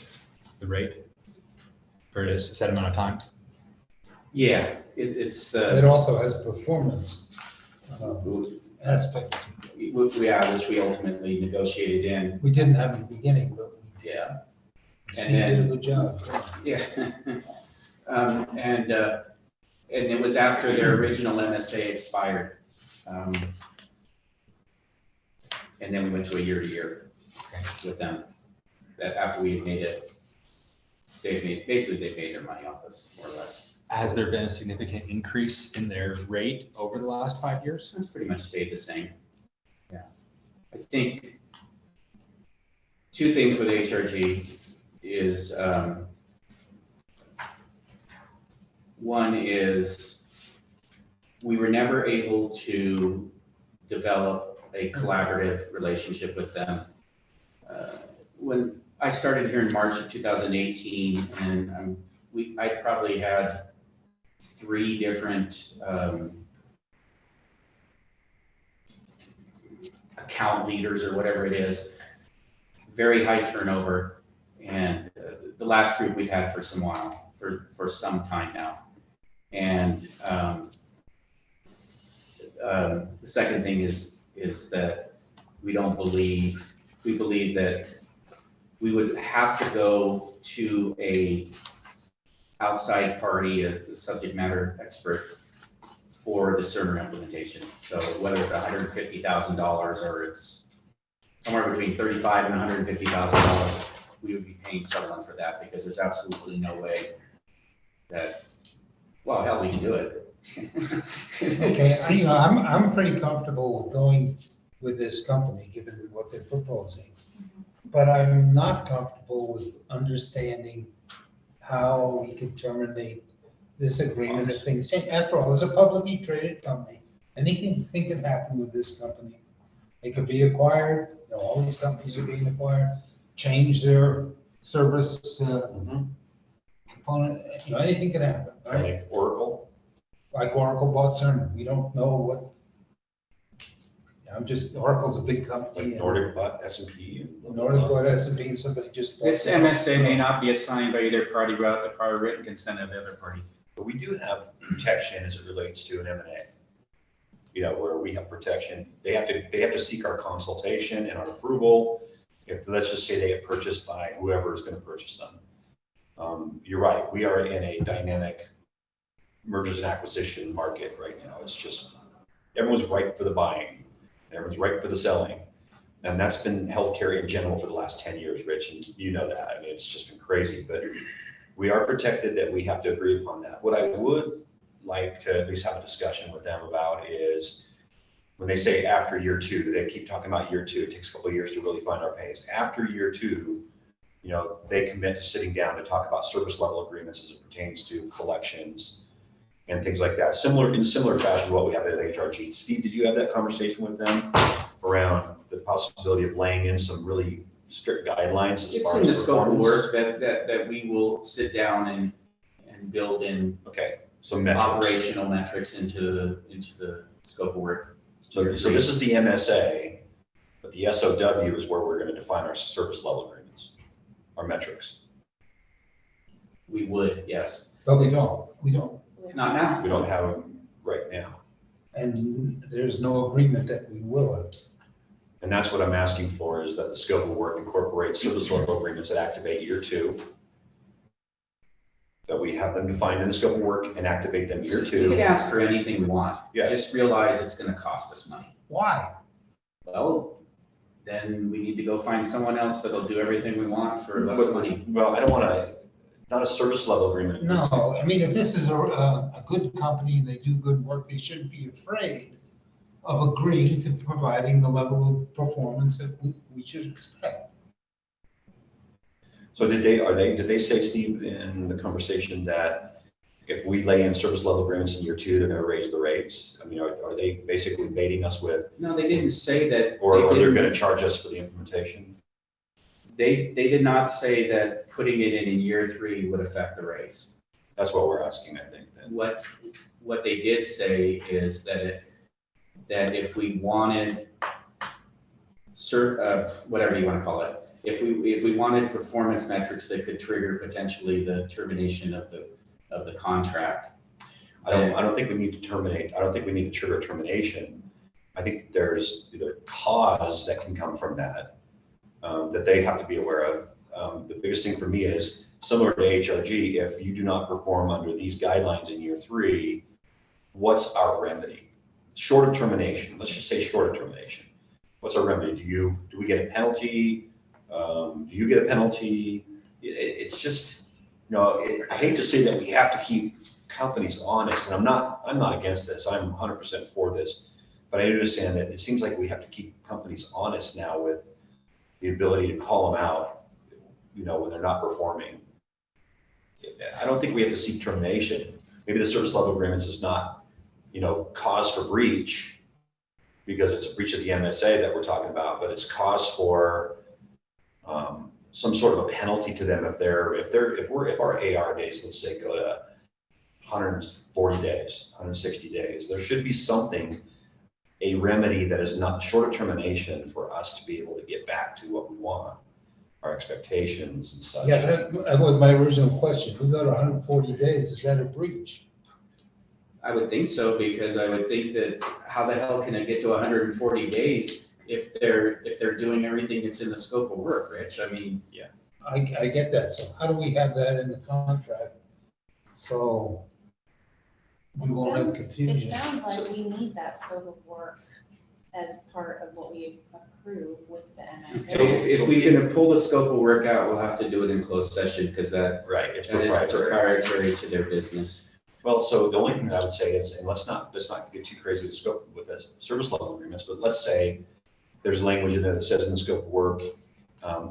the rate for a set amount of time? Yeah, it's It the, also has performance aspect. which we ultimately negotiated in. We didn't have in the beginning, but Yeah. Steve And then- did a good job. Yeah. And it was after their original MSA expired. And then we went to a year-to-year with them. That after we had made it, basically they paid their money off us, more or less. Has there been a significant increase in their rate over the last 5 years? It's pretty much stayed the same. Yeah. I think two things with HRG is, one is we were never able to develop a collaborative relationship with them. When I started here in March of 2018, and I probably had 3 different account leaders or whatever it is, very high turnover, and the last group we've had for some while, for some time now. And the second thing is that we believe that we would have to go to a outside party, a subject matter expert for the Cerner implementation. So whether it's $150,000 or it's somewhere between $35,000 and $150,000, we would be paying someone for that, because there's absolutely no way that, well, hell, we can do it. Okay, I'm pretty comfortable with going with this company, given what they're proposing. But I'm not comfortable with understanding how we can terminate this agreement if things change. After all, it's a publicly traded company. Anything can happen with this company. They could be acquired, all these companies are being acquired, change their service component, anything can happen, right? Like Oracle. Like Oracle bought Cerner, we don't know what. Oracle's a big company. Like Nordic bought S&P. Nordic bought S&P and somebody just. bought This them. MSA may not be assigned by either party without the prior written consent of the other party. But we do have protection as it relates to an M&A. Where we have protection, they have to seek our consultation and our approval. If, let's just say they get purchased by whoever is going to purchase them. You're right, we are in a dynamic mergers and acquisition market right now. It's just, everyone's ripe for the buying, everyone's ripe for the selling. And that's been healthcare in general for the last 10 years, Rich, and you know that. I mean, it's just been crazy, but we are protected that we have to agree upon that. What I would like to at least have a discussion with them about is when they say after year 2, they keep talking about year 2. It takes a couple of years to really find our pays. After year 2, they commit to sitting down to talk about service level agreements as it pertains to collections and things like that. In similar fashion to what we have at HRG. Steve, did you have that conversation with them around the possibility of laying in some really strict guidelines as It's far in the as scope of performance? work that we will sit down and build in Okay, so metrics. operational metrics into the scope of work. So this is the MSA, but the SOW is where we're going to define our service level agreements, our metrics. We would, yes. But we don't, Not now. We don't have them right now. and there's no agreement that we will have. And that's what I'm asking for, is that the scope of work incorporates service level agreements that activate year 2. That we have them defined in the scope of work and activate them year We 2. can ask for anything we want. Yeah. Just realize it's gonna cost us money. Why? Well, then we need to go find someone else that'll do everything we want for less money. Well, I don't want to, not a service level agreement. No, I mean, if this is a good company and they do good work, they shouldn't be afraid of agreeing to providing the level of performance that we should expect. So did they say, Steve, in the conversation that if we lay in service level agreements in year 2, they're going to raise the rates? I mean, are they basically baiting us with, No, they didn't say that. or They they're didn't- going to charge us for the implementation? They did not say that putting it in year 3 would affect the rates. That's what we're asking, I think, then. What they did say is that if we wanted whatever you want to call it, if we wanted performance metrics that could trigger potentially the termination of the contract. I don't think we need to terminate. I don't think we need to trigger termination. I think there's either cause that can come from that, that they have to be aware of. The biggest thing for me is similar to HRG, if you do not perform under these guidelines in year 3, what's our remedy? Short of termination, let's just say short of termination. What's our remedy? Do we get a penalty? Do you get a penalty? It's just, I hate to say that we have to keep companies honest, and I'm not against this. I'm 100% for this, but I understand that it seems like we have to keep companies honest now with the ability to call them out, when they're not performing. I don't think we have to seek termination. Maybe the service level agreements is not, cause for breach because it's a breach of the MSA that we're talking about, but it's cause for some sort of a penalty to them if our AR days, let's say, go to 140 days, 160 days, there should be something, a remedy that is not short of termination for us to be able to get back to what we want, our expectations and such. Yeah, that was my original question. We go to 140 days, is that a breach? I would think so, because I would think that how the hell can it get to 140 days if they're doing everything that's in the scope of work, Rich? I mean, yeah. I get that. So how do we have that in the contract? So we won't have It confusion. sounds like we need that scope of work as part of what we approve with the So MSA. if we're gonna pull the scope of work out, we'll have to do it in closed session, because that Right, it's is proprietary. proprietary to their business. Well, so the only thing that I would say is, and let's not get too crazy with scope with the service level agreements, but let's say there's language in there that says in the scope of work,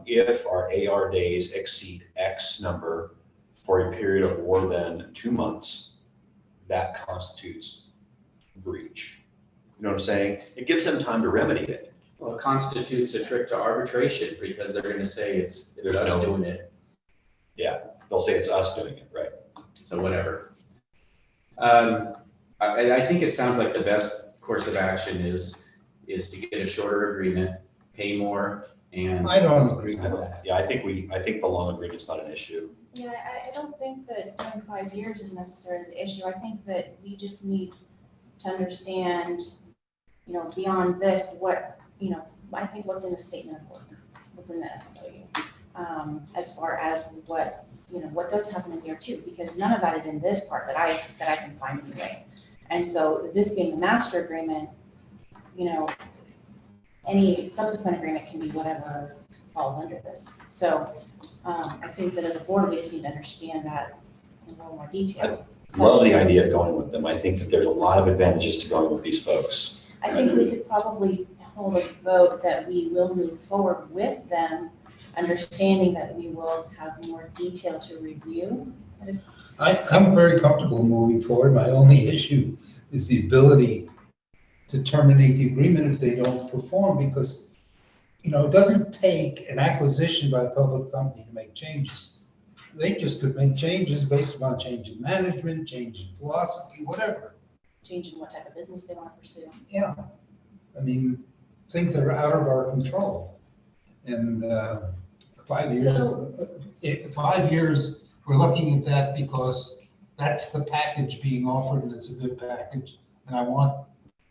if our AR days exceed X number for a period of more than 2 months, that constitutes breach. You know what I'm saying? It gives them time to remedy it. Well, it constitutes a trip to arbitration, because they're gonna say it's There's us no- doing it, They'll say it's us doing it, right? so whatever. I think it sounds like the best course of action is to get a shorter agreement, pay more, and. I don't agree with that. Yeah, I think the long agreement's not an issue. Yeah, I don't think that 25 years is necessarily the issue. I think that we just need to understand, beyond this, what, I think what's in the statement of work, what's in the SOW, as far as what does happen in year 2, because none of that is in this part that I can find anyway. And so this being the master agreement, any subsequent agreement can be whatever falls under this. So I think that as a board, we just need to understand that in a little more detail. Love the idea of going with them. I think that there's a lot of advantages to going with these folks. I think we could probably hold a vote that we will move forward with them, understanding that we will have more detail to review. I'm very comfortable moving forward. My only issue is the ability to terminate the agreement if they don't perform, because, it doesn't take an acquisition by a public company to make changes. They just could make changes based upon change in management, change in philosophy, whatever. Changing what type of business they want to pursue. Yeah. I mean, things that are out of our control. And 5 years, So- 5 years, we're looking at that because that's the package being offered, and it's a good package. And I want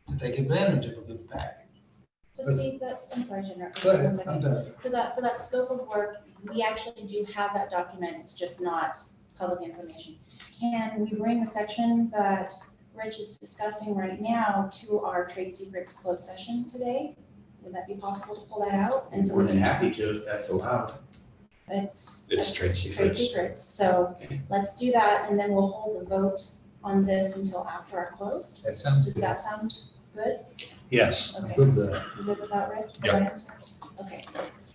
to take advantage of a good package. So Steve, I'm sorry to interrupt. Go One ahead, second. I'm done. For that scope of work, we actually do have that document, it's just not public information. Can we bring the section that Rich is discussing right now to our trade secrets closed session today? Would that be possible to pull that out? And so we More than can- happy to, if that's allowed. It's It's trade secrets. So Okay. let's do that, and then we'll hold the vote on this until after our close. That sounds Does good. that sound good? Yes. Okay. Good with that. You good with that, Rich? Yep. Okay,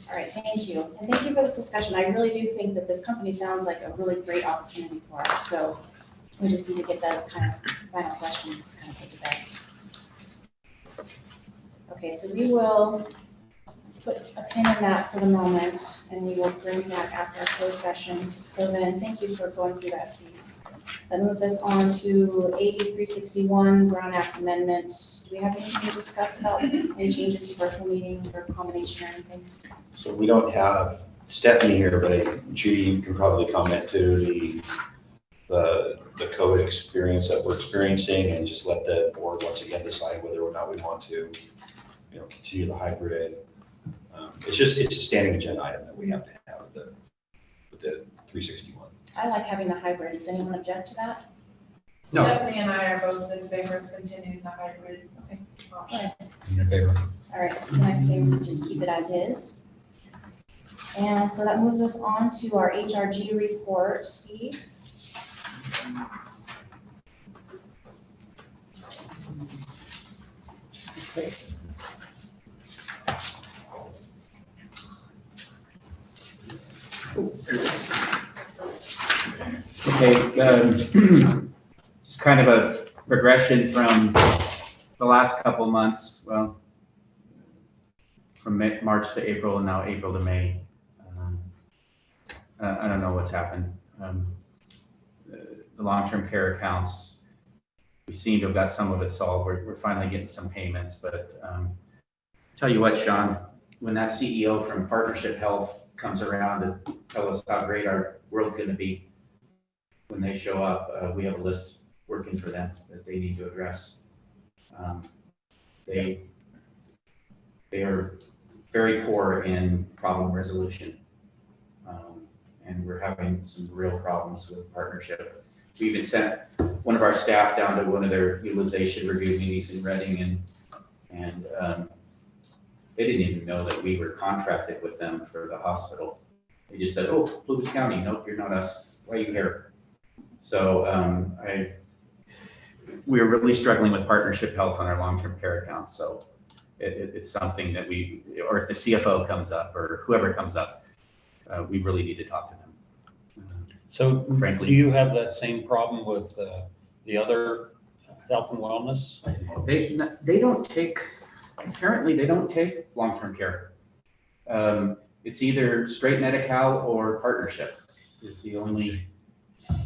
all right, thank you. And thank you for this discussion. I really do think that this company sounds like a really great opportunity for us. So we just need to get those kind of final questions kind of put to bed. Okay, so we will put a pin in that for the moment, and we will bring that after our closed session. So then, thank you for going through that, Steve. That moves us on to 8361 Brown Act Amendment. Do we have anything to discuss about any changes to virtual meetings or combination or anything? So we don't have Stephanie here, but Judy can probably comment to the COVID experience that we're experiencing, and just let the board once again decide whether or not we want to, continue the hybrid. It's a standing agenda item that we have to have with the 361. I like having the hybrid. Does anyone object to that? No. Stephanie and I are both in favor of continuing the hybrid Okay. option. In your favor. All right, can I say we just keep it as is? And so that moves us on to our HRG report. Steve? Okay, just kind of a progression from the last couple months, well, from March to April and now April to May. I don't know what's happened. The long-term care accounts, we seem to have got some of it solved. We're finally getting some payments, but tell you what, Sean, when that CEO from Partnership Health comes around to tell us how great our world's going to be, when they show up, we have a list working for them that they need to address. They are very poor in problem resolution. And we're having some real problems with Partnership. We even sent one of our staff down to one of their utilization review meetings in Reading, and they didn't even know that we were contracted with them for the hospital. They just said, "Oh, Lewis County, nope, you're not us. Why are you here?" So we're really struggling with Partnership Health on our long-term care accounts. So it's something that or if the CFO comes up or whoever comes up, we really need to talk to them. So Frankly. do you have that same problem with the other health and wellness? They don't take, apparently they don't take long-term care. It's either straight Medi-Cal or Partnership is the only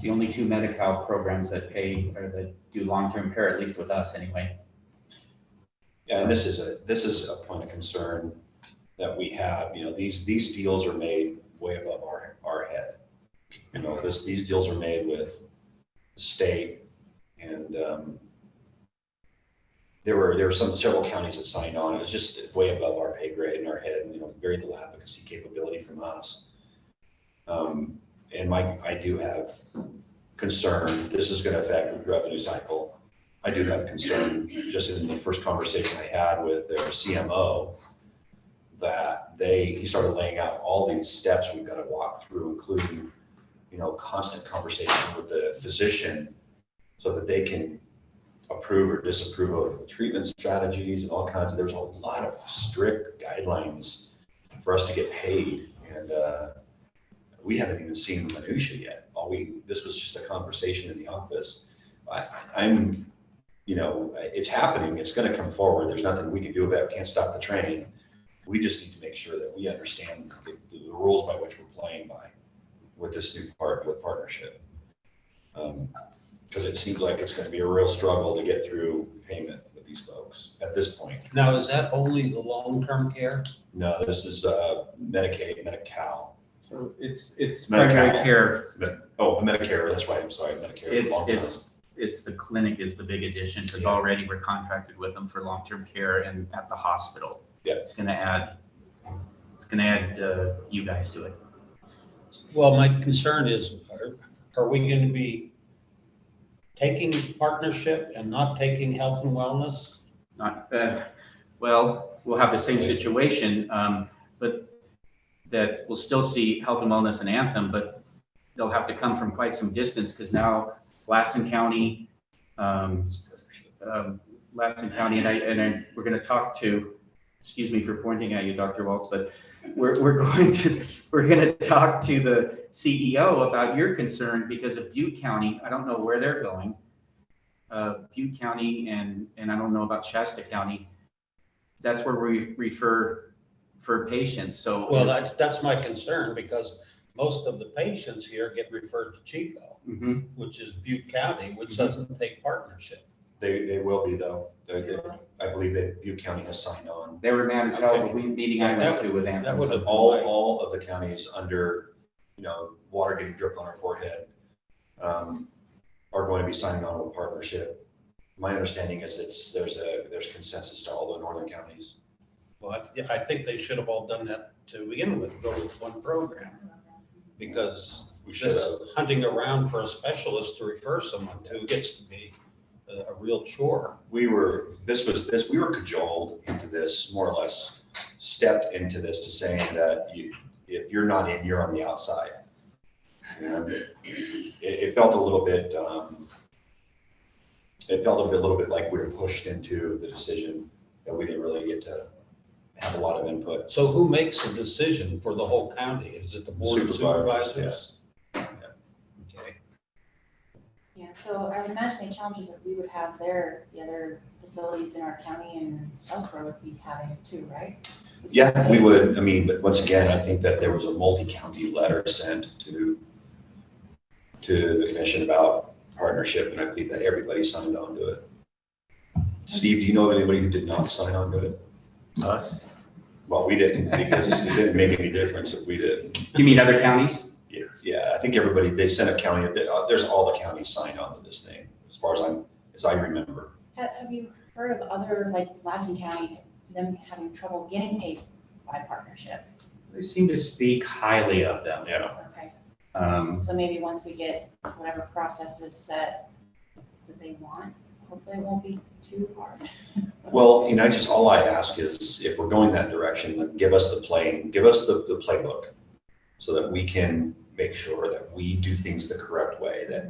two Medi-Cal programs that pay or that do long-term care, at least with us anyway. Yeah, and this is a point of concern that we have. These deals are made way above our head. These deals are made with the state, and there were several counties that signed on. It was just way above our pay grade and our head, and very little advocacy capability from us. And I do have concern. This is going to affect the revenue cycle. I do have concern just in the first conversation I had with their CMO that he started laying out all these steps we've got to walk through, including, constant conversation with the physician so that they can approve or disapprove of the treatment strategies and all kinds of, there's a lot of strict guidelines for us to get paid. And we haven't even seen the minutia yet. This was just a conversation in the office. It's happening. It's going to come forward. There's nothing we can do about it. Can't stop the train. We just need to make sure that we understand the rules by which we're playing by with this new Partnership. Because it seems like it's going to be a real struggle to get through payment with these folks at this point. Now, is that only the long-term care? No, this is Medicaid, Medi-Cal. So it's Medi-Cal. primary care. The Medicare, that's right, I'm sorry, Medicare. It's the clinic is the big addition, because already we're contracted with them for long-term care and at the hospital. Yeah. It's gonna add you guys to it. Well, my concern is, are we going to be taking Partnership and not taking health and wellness? Not, well, we'll have the same situation, but that we'll still see health and wellness and Anthem, but they'll have to come from quite some distance, because now Lassen County, and we're going to talk to, excuse me for pointing at you, Dr. Waltz, but we're going to talk to the CEO about your concern because of Butte County. I don't know where they're going. Butte County and I don't know about Shasta County. That's where we refer for patients, so. Well, that's my concern, because most of the patients here get referred to Chico, Mhm. which is Butte County, which Mhm. doesn't take partnership. They will be though. I believe that Butte County has signed on. They were mad as hell, Okay. the meeting I went to with That Anthem. would so have All of the counties under, water getting dripped on our forehead, are going to be signing on with a partnership. My understanding is there's consensus to all the northern counties. Well, I think they should have all done that to begin with, go with one program. Because We should this have. hunting around for a specialist to refer someone to gets to be a real chore. We were cajoled into this, more or less, stepped into this to saying that if you're not in, you're on the outside. And it felt a little bit, like we were pushed into the decision that we didn't really get to have a lot of input. So who makes the decision for the whole county? Is it the board of Supervisors, supervisors? yeah. Okay. Yeah, so I would imagine the challenges that we would have there, the other facilities in our county and elsewhere would be having too, right? Yeah, we would, but once again, I think that there was a multi-county letter sent to the commission about partnership, and I believe that everybody signed on to it. Steve, do you know of anybody who did not sign on to it? Us? Well, we didn't, because it didn't make any difference if we did. You mean other counties? Yeah, I think everybody, they sent a county, there's all the counties signed on to this thing, as I remember. Have you heard of other, like Lassen County, them having trouble getting paid by partnership? They seem to speak highly of them. Yeah. Okay, Um, so maybe once we get whatever process is set that they want, hopefully it won't be too hard. Well, all I ask is if we're going that direction, then give us the playbook so that we can make sure that we do things the correct way. That,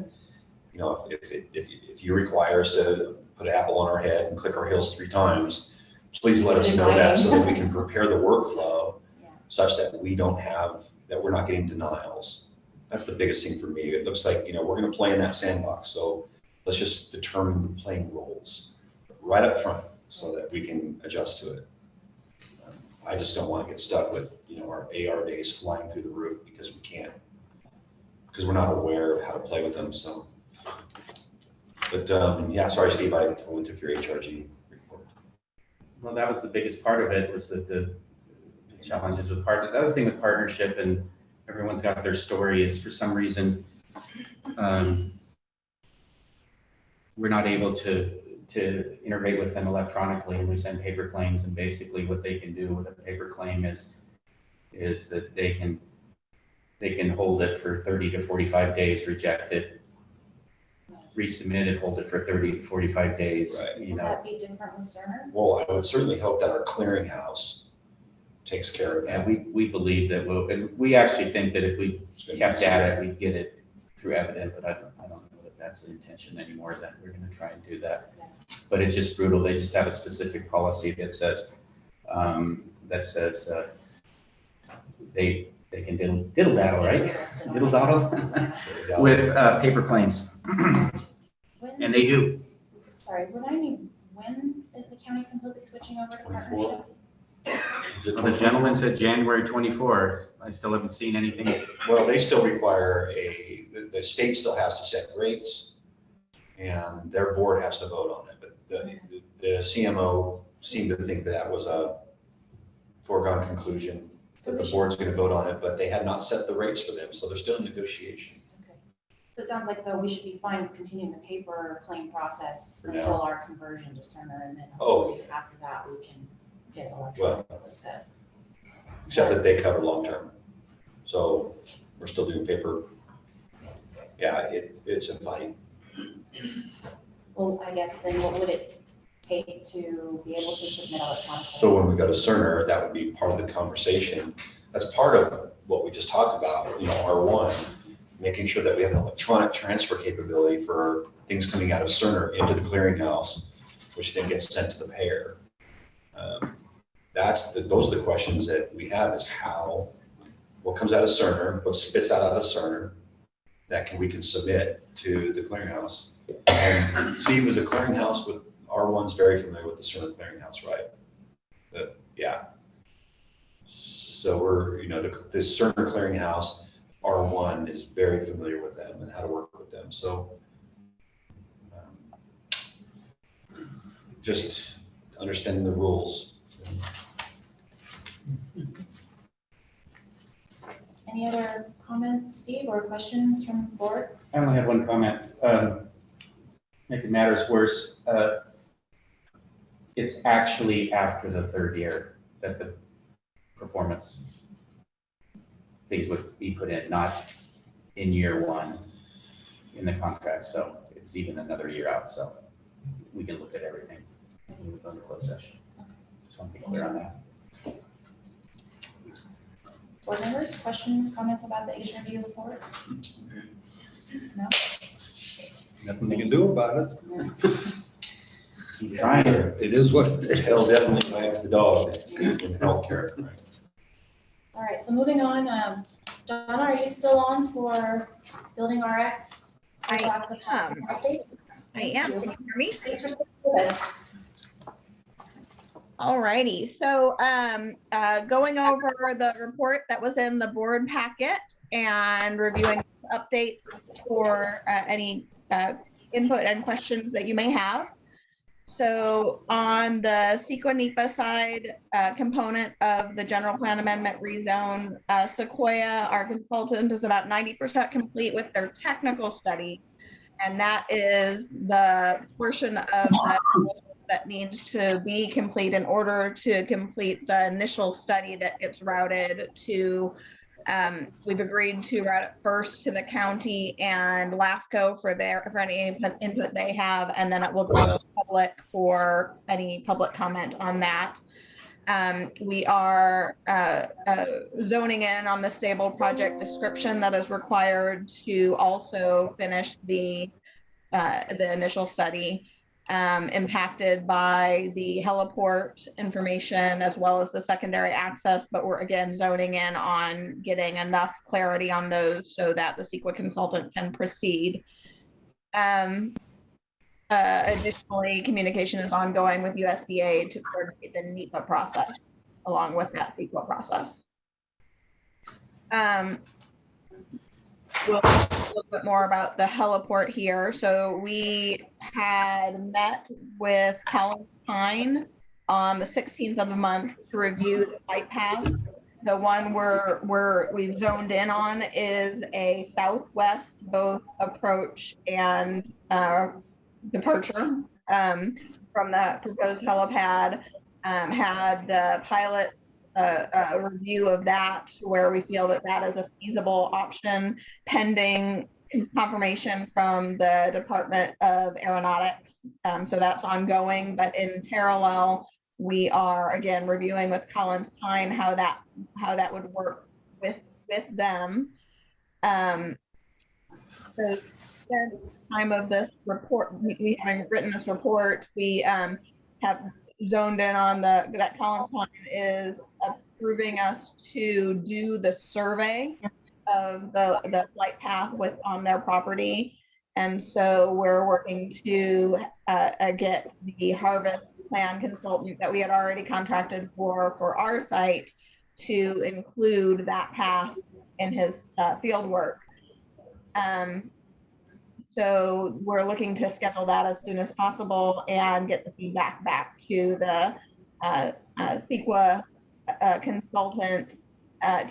if you require us to put an apple on our head and click our heels 3 times, please let us know that so that we can prepare the workflow Yeah. such that we're not getting denials. That's the biggest thing for me. It looks like, we're going to play in that sandbox. So let's just determine the playing rules right up front so that we can adjust to it. I just don't want to get stuck with, our AR days flying through the roof because we're not aware of how to play with them. So, but sorry, Steve, I totally took your HRG report. Well, that was the biggest part of it, was that the challenges with partner. The other thing with partnership, and everyone's got their story, is for some reason, we're not able to integrate with them electronically, and we send paper claims, and basically what they can do with a paper claim is that they can hold it for 30 to 45 days, reject it, resubmit it, hold it for 30 to 45 days. Right. Will that be different with Cerner? Well, I would certainly hope that our clearinghouse takes care of that. And we believe that and we actually think that if we kept at it, we'd get it through Evident, but I don't know that that's the intention anymore, that we're gonna try and do that. Yeah. But it's just brutal. They just have a specific policy that says, they can diddle daddle, right? Diddle daddle with paper claims, and they do. Sorry, remind me, when is the county completely switching over to 24? partnership? Well, the gentleman said January 24. I still haven't seen anything. Well, they still require the state still has to set rates and their board has to vote on it. But the CMO seemed to think that was a foregone conclusion, So that we the should- board's going to vote on it, but they had not set the rates for them. So they're still in negotiation. Okay. So it sounds like though we should be fine continuing the paper claim process For now. until our conversion to Cerner, and then Oh, hopefully after that we can get it electronically set. Except that they cover long-term. So we're still doing paper. Yeah, it's a fight. Well, I guess then what would it take to be able to submit electronically? So when we go to Cerner, that would be part of the conversation. That's part of what we just talked about, R1, making sure that we have an electronic transfer capability for things coming out of Cerner into the clearinghouse, which then gets sent to the payer. Those are the questions that we have, is what comes out of Cerner, what spits out of Cerner, that we can submit to the clearinghouse. And Steve is a clearinghouse with R1's very familiar with the Cerner clearinghouse, right? Yeah. So we're, the Cerner Clearinghouse, R1 is very familiar with them and how to work with them. So just understanding the rules. Any other comments, Steve, or questions from the board? I only have one comment. Making matters worse, it's actually after the third year that the performance things would be put in, not in year one in the contract. So it's even another year out. So we can look at everything when we go into closed session. Just want to be clear on that. Board members, questions, comments about the age review report? No? Nothing you can do about it. Keep trying. It is what it is. Hell definitely wags the dog in healthcare. All right, so moving on, Donna, are you still on for Building RX? I Access hospital updates? I am. Can you hear me? Thanks for sticking with us. Alrighty, so going over the report that was in the board packet and reviewing updates for any input and questions that you may have. So on the CEQA NEPA side component of the general plan amendment rezone, Sequoia, our consultant, is about 90% complete with their technical study. And that is the portion of the that needs to be complete in order to complete the initial study that gets routed to, we've agreed to route it first to the county and LAFCO for any input they have, and then it will go to the public for any public comment on that. We are zoning in on the stable project description that is required to also finish the initial study, impacted by the heliport information as well as the secondary access, but we're again zoning in on getting enough clarity on those so that the CEQA consultant can proceed. Additionally, communication is ongoing with USDA to coordinate the NEPA process along with that CEQA process. We'll talk a little bit more about the heliport here. So we had met with Collins Pine on the 16th of the month to review the flight path. The one we've zoned in on is a southwest both approach and departure from the proposed helipad. Had the pilots review of that where we feel that that is a feasible option pending confirmation from the Department of Aeronautics. So that's ongoing, but in parallel, we are again reviewing with Collins Pine how that would work with them. So since the time of this report, we having written this report, we have zoned in on that Collins Pine is approving us to do the survey of the flight path on their property. And so we're working to get the harvest plan consultant that we had already contracted for our site to include that path in his field work. So we're looking to schedule that as soon as possible and get the feedback back to the CEQA consultant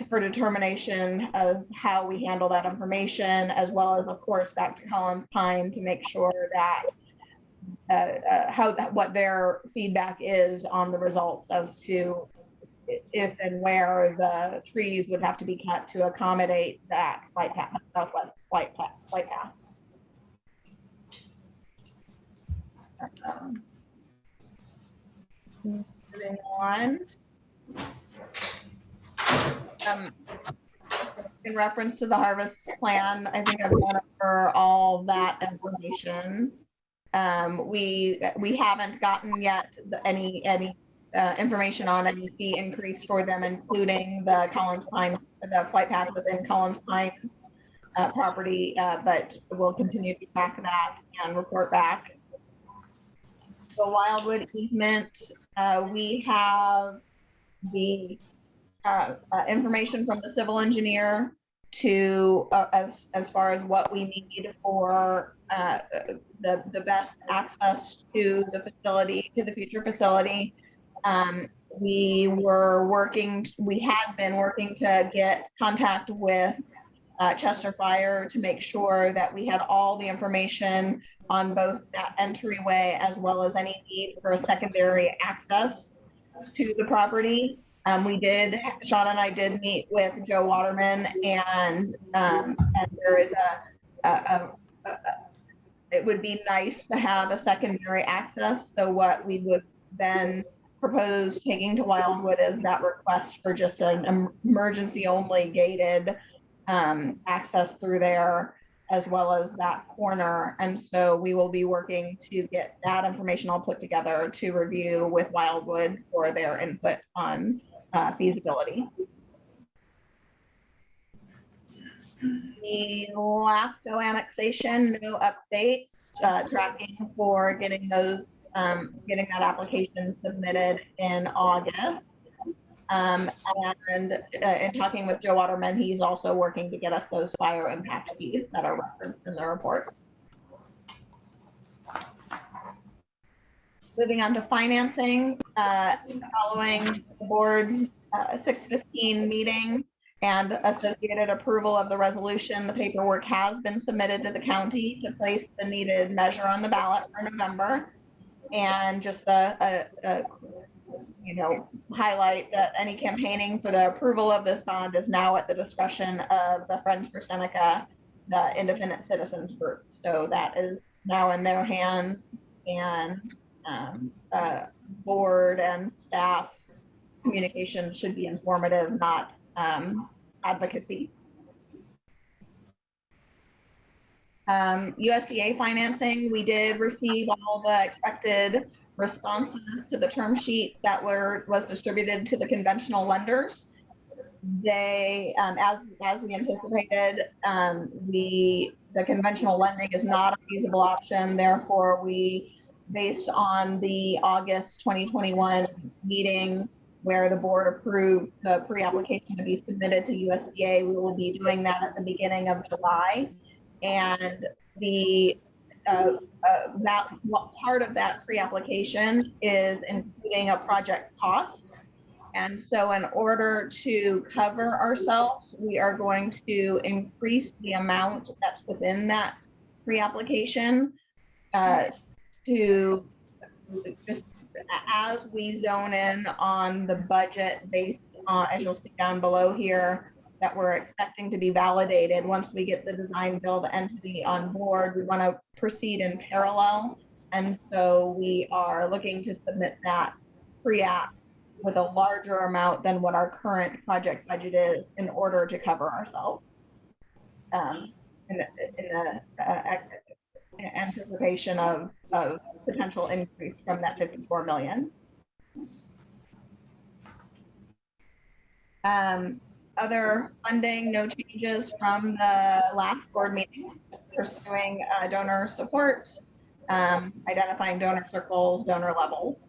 for determination of how we handle that information, as well as, of course, back to Collins Pine to make sure that what their feedback is on the results as to if and where the trees would have to be cut to accommodate that flight path, southwest flight path. Moving on. In reference to the harvest plan, I think I've gone over all that information. We haven't gotten yet any information on any fee increase for them, including the Collins Pine, the flight path within Collins Pine property, but we'll continue to track that and report back. The Wildwood easement, we have the information from the civil engineer to, as far as what we need for the best access to the facility, to the future facility. We had been working to get contact with Chester Fire to make sure that we had all the information on both that entryway as well as any need for a secondary access to the property. Sean and I did meet with Joe Waterman, and there is it would be nice to have a secondary access. So what we would then propose taking to Wildwood is that request for just an emergency only gated access through there, as well as that corner. And so we will be working to get that information all put together to review with Wildwood for their input on feasibility. The LAFCO annexation, no updates, tracking for getting those, getting that application submitted in August. And in talking with Joe Waterman, he's also working to get us those fire impact fees that are referenced in the report. Moving on to financing, following the board's 6:15 meeting and associated approval of the resolution, the paperwork has been submitted to the county to place the needed measure on the ballot for November. And just highlight that any campaigning for the approval of this bond is now at the discretion of the Friends for Seneca, the independent citizens group. So that is now in their hands, and board and staff communication should be informative, not advocacy. USDA financing, we did receive all the expected responses to the term sheet that was distributed to the conventional lenders. They, as we anticipated, the conventional lending is not a feasible option. Therefore, we, based on the August 2021 meeting where the board approved the pre-application to be submitted to USDA, we will be doing that at the beginning of July. And that part of that pre-application is including a project cost. And so in order to cover ourselves, we are going to increase the amount that's within that pre-application to just as we zone in on the budget based on, as you'll see down below here, that we're expecting to be validated. Once we get the design build entity on board, we want to proceed in parallel. And so we are looking to submit that pre-app with a larger amount than what our current project budget is in order to cover ourselves in the anticipation of potential increase from that 54 million. Other funding, no changes from the last board meeting, just pursuing donor support, identifying donor circles, donor levels.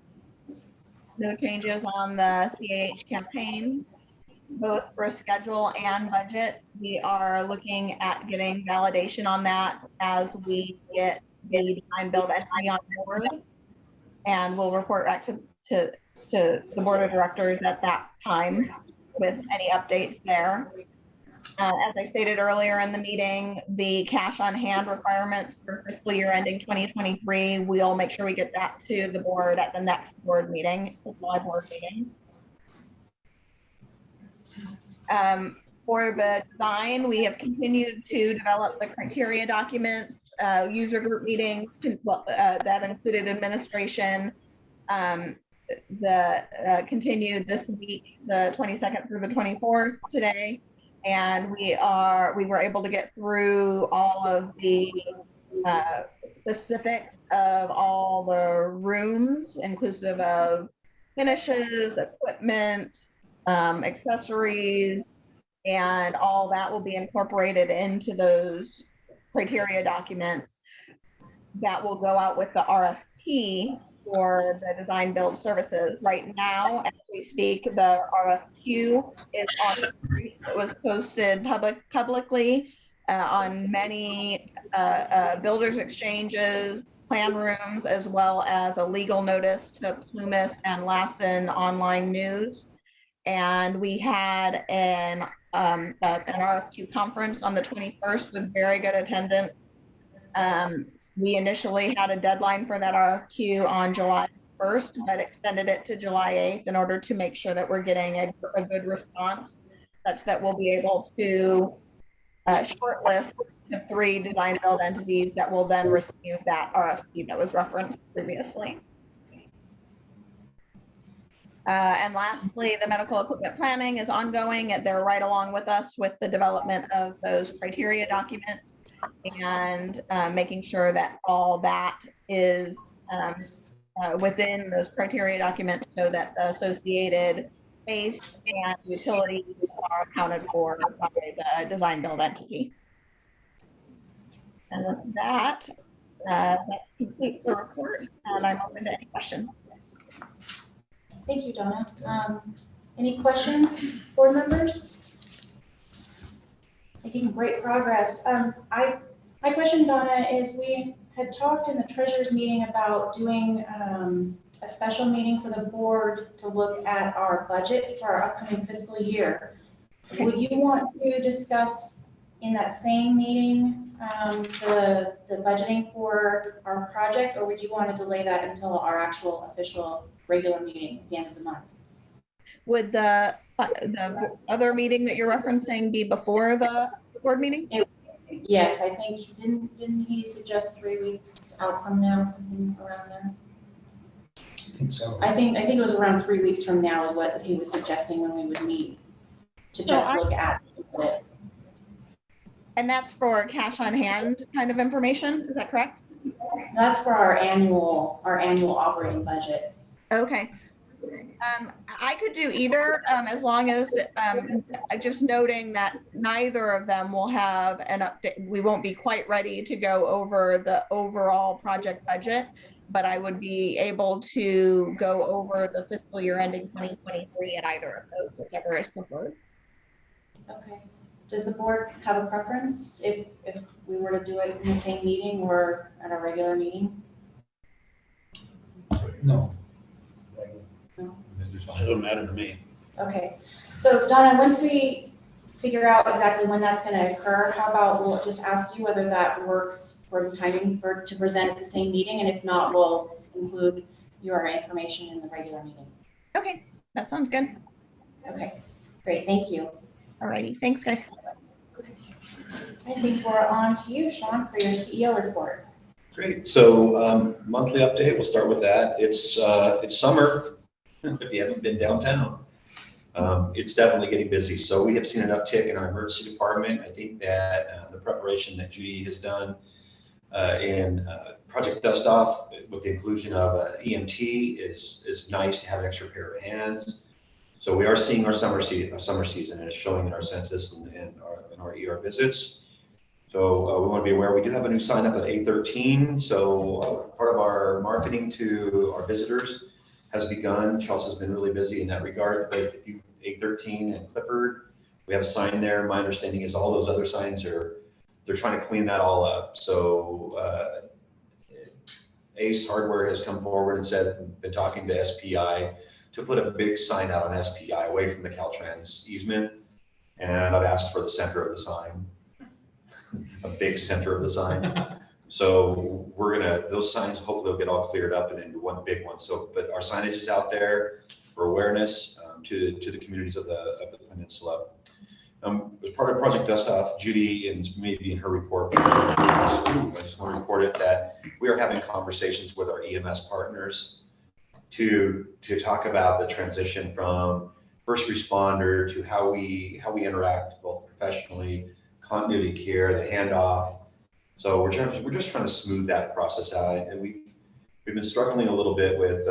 No changes on the CAH campaign, both for schedule and budget. We are looking at getting validation on that as we get the design build entity on board, and we'll report back to the board of directors at that time with any updates there. As I stated earlier in the meeting, the cash on hand requirements for fiscal year ending 2023, we'll make sure we get that to the board at the next board meeting, the July board meeting. For the design, we have continued to develop the criteria documents, user group meetings that included administration, continued this week, the 22nd through the 24th today. And we were able to get through all of the specifics of all the rooms, inclusive of finishes, equipment, accessories, and all that will be incorporated into those criteria documents that will go out with the RFP for the design build services. Right now, as we speak, the RFQ is on, it was posted publicly on many builders exchanges, plan rooms, as well as a legal notice to Plymouth and Lassen online news. And we had an RFQ conference on the 21st with very good attendance. We initially had a deadline for that RFQ on July 1st, but extended it to July 8th in order to make sure that we're getting a good response, such that we'll be able to shortlist the 3 design build entities that will then receive that RFP that was referenced previously. And lastly, the medical equipment planning is ongoing. They're right along with us with the development of those criteria documents and making sure that all that is within those criteria documents so that the associated space and utilities are accounted for by the design build entity. And with that, that completes the report, and I'm open to any questions. Thank you, Donna. Any questions, board members? Making great progress. My question, Donna, is we had talked in the treasurer's meeting about doing a special meeting for the board to look at our budget for our upcoming fiscal year. Okay. Would you want to discuss in that same meeting the budgeting for our project, or would you want to delay that until our actual official regular meeting at the end of the month? Would the other meeting that you're referencing be before the board meeting? Yes, I think, didn't he suggest 3 weeks out from now, something around there? I think so. I think it was around 3 weeks from now is what he was suggesting when we would meet to look at it. And that's for cash on hand kind of information, is that correct? That's for our annual operating budget. Okay. I could do either, as long as just noting that neither of them will have an update. We won't be quite ready to go over the overall project budget, but I would be able to go over the fiscal year ending 2023 at either of those, whichever is preferred. Okay. Does the board have a preference if we were to do it in the same meeting or at a regular meeting? No. No? It doesn't matter to me. Okay. So Donna, once we figure out exactly when that's going to occur, how about we'll just ask you whether that works for the timing to present at the same meeting, and if not, we'll include your information in the regular meeting. Okay, that sounds good. Okay, great, thank you. Alrighty, thanks guys. I think we're on to you, Sean, for your CEO report. Great. So monthly update, we'll start with that. It's summer, if you haven't been downtown. It's definitely getting busy. So we have seen an uptick in our emergency department. I think that the preparation that Judy has done in Project Dust Off with the inclusion of an EMT is nice to have an extra pair of hands. So we are seeing our summer season, and it's showing in our census and in our ER visits. So we want to be aware, we do have a new sign up at 813. So part of our marketing to our visitors has begun. Chelsea's been really busy in that regard, but if you 813 and Clifford, we have a sign there. My understanding is all those other signs they're trying to clean that all up. So Ace Hardware has come forward and said, been talking to SPI to put a big sign out on SPI away from the Caltrans easement. And I've asked for the center of the sign, a big center of the sign. So those signs hopefully will get all cleared up and into one big one. So, but our signage is out there for awareness to the communities of the peninsula. As part of Project Dust Off, Judy, and maybe in her report, I just want to report it that we are having conversations with our EMS partners to talk about the transition from first responder to how we interact both professionally, continuity care, the handoff. So we're just trying to smooth that process out, and we've been struggling a little bit with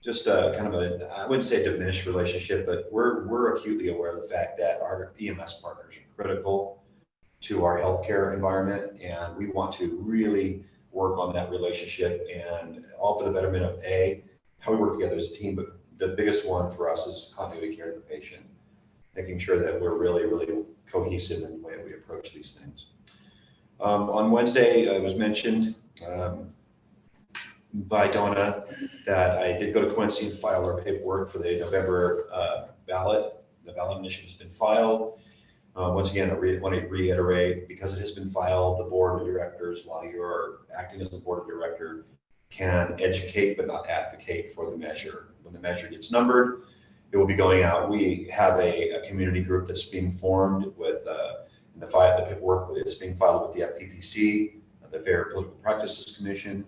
just kind of I wouldn't say a diminished relationship, but we're acutely aware of the fact that our EMS partners are critical to our healthcare environment, and we want to really work on that relationship, and all for the betterment of how we work together as a team, but the biggest one for us is continuity of care to the patient, making sure that we're really, really cohesive in the way we approach these things. On Wednesday, it was mentioned by Donna that I did go to Quincy and file our paperwork for the November ballot. The ballot initiative has been filed. Once again, I want to reiterate, because it has been filed, the board of directors, while you're acting as the board of director, can educate but not advocate for the measure. When the measure gets numbered, it will be going out. We have a community group that's being formed with the paperwork is being filed with the FPPC, the Fair Political Practices Commission.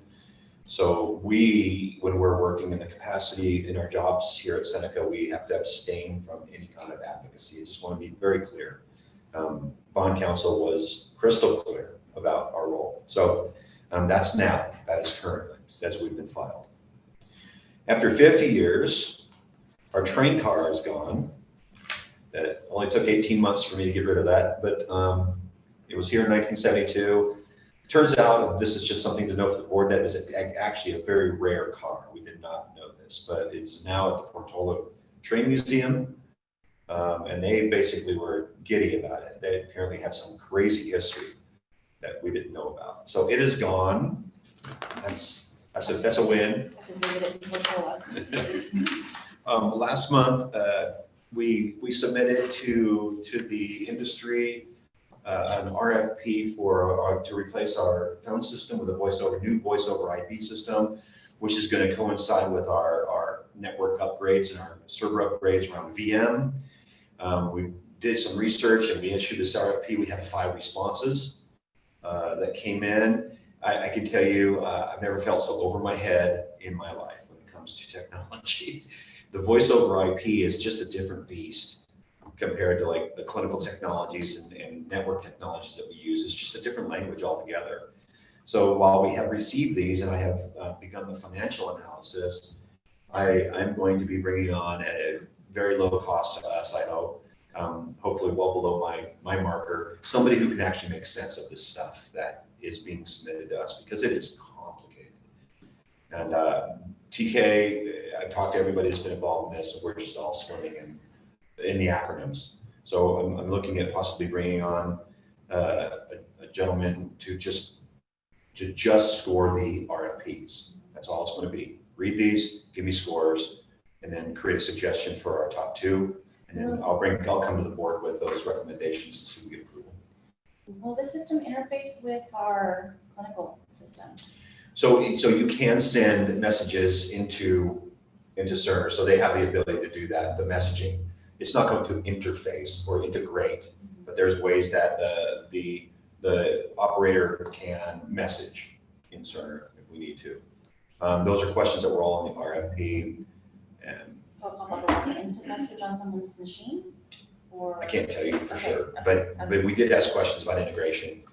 So when we're working in the capacity in our jobs here at Seneca, we have to abstain from any kind of advocacy. I just want to be very clear. Bond counsel was crystal clear about our role. So that's now, that is currently, as we've been filed. After 50 years, our train car is gone. It only took 18 months for me to get rid of that, but it was here in 1972. Turns out, this is just something to know for the board, that is actually a very rare car. We did not know this, but it's now at the Portola Train Museum. And they basically were giddy about it. They apparently had some crazy history that we didn't know about. So it is gone. That's a win. Last month, we submitted to the industry an RFP to replace our phone system with a new voice over IP system, which is going to coincide with our network upgrades and our server upgrades around VM. We did some research and we issued this RFP. We have 5 responses that came in. I can tell you, I've never felt so over my head in my life when it comes to technology. The voice over IP is just a different beast compared to like the clinical technologies and network technologies that we use. It's just a different language altogether. So while we have received these and I have begun the financial analysis, I'm going to be bringing on at a very low cost to us, I hope, hopefully well below my marker, somebody who can actually make sense of this stuff that is being submitted to us, because it is complicated. And TK, I've talked to everybody that's been involved in this, and we're just all swimming in the acronyms. So I'm looking at possibly bringing on a gentleman to just score the RFPs. That's all it's going to be. Read these, give me scores, and then create a suggestion for our top 2. And then I'll come to the board with those recommendations to see if we get approval. Will the system interface with our clinical system? So you can send messages into Cerner, so they have the ability to do that, the messaging. It's not going to interface or integrate, but there's ways that the operator can message in Cerner if we need to. Those are questions that were all in the RFP. And So pop up like an instant message on someone's machine? Or? I can't tell you for Okay, sure, okay, but we did ask questions about integration.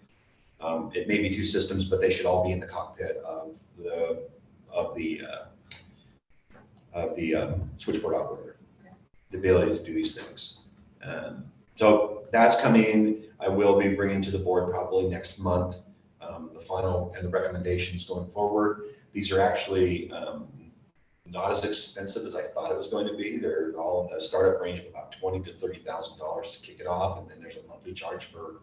It may be 2 systems, but they should all be in the cockpit of the switchboard operator. Okay. The ability to do these things. So that's coming. I will be bringing to the board probably next month the final and the recommendations going forward. These are actually not as expensive as I thought it was going to be. They're all in the startup range of about $20,000 to $30,000 to kick it off, and then there's a monthly charge for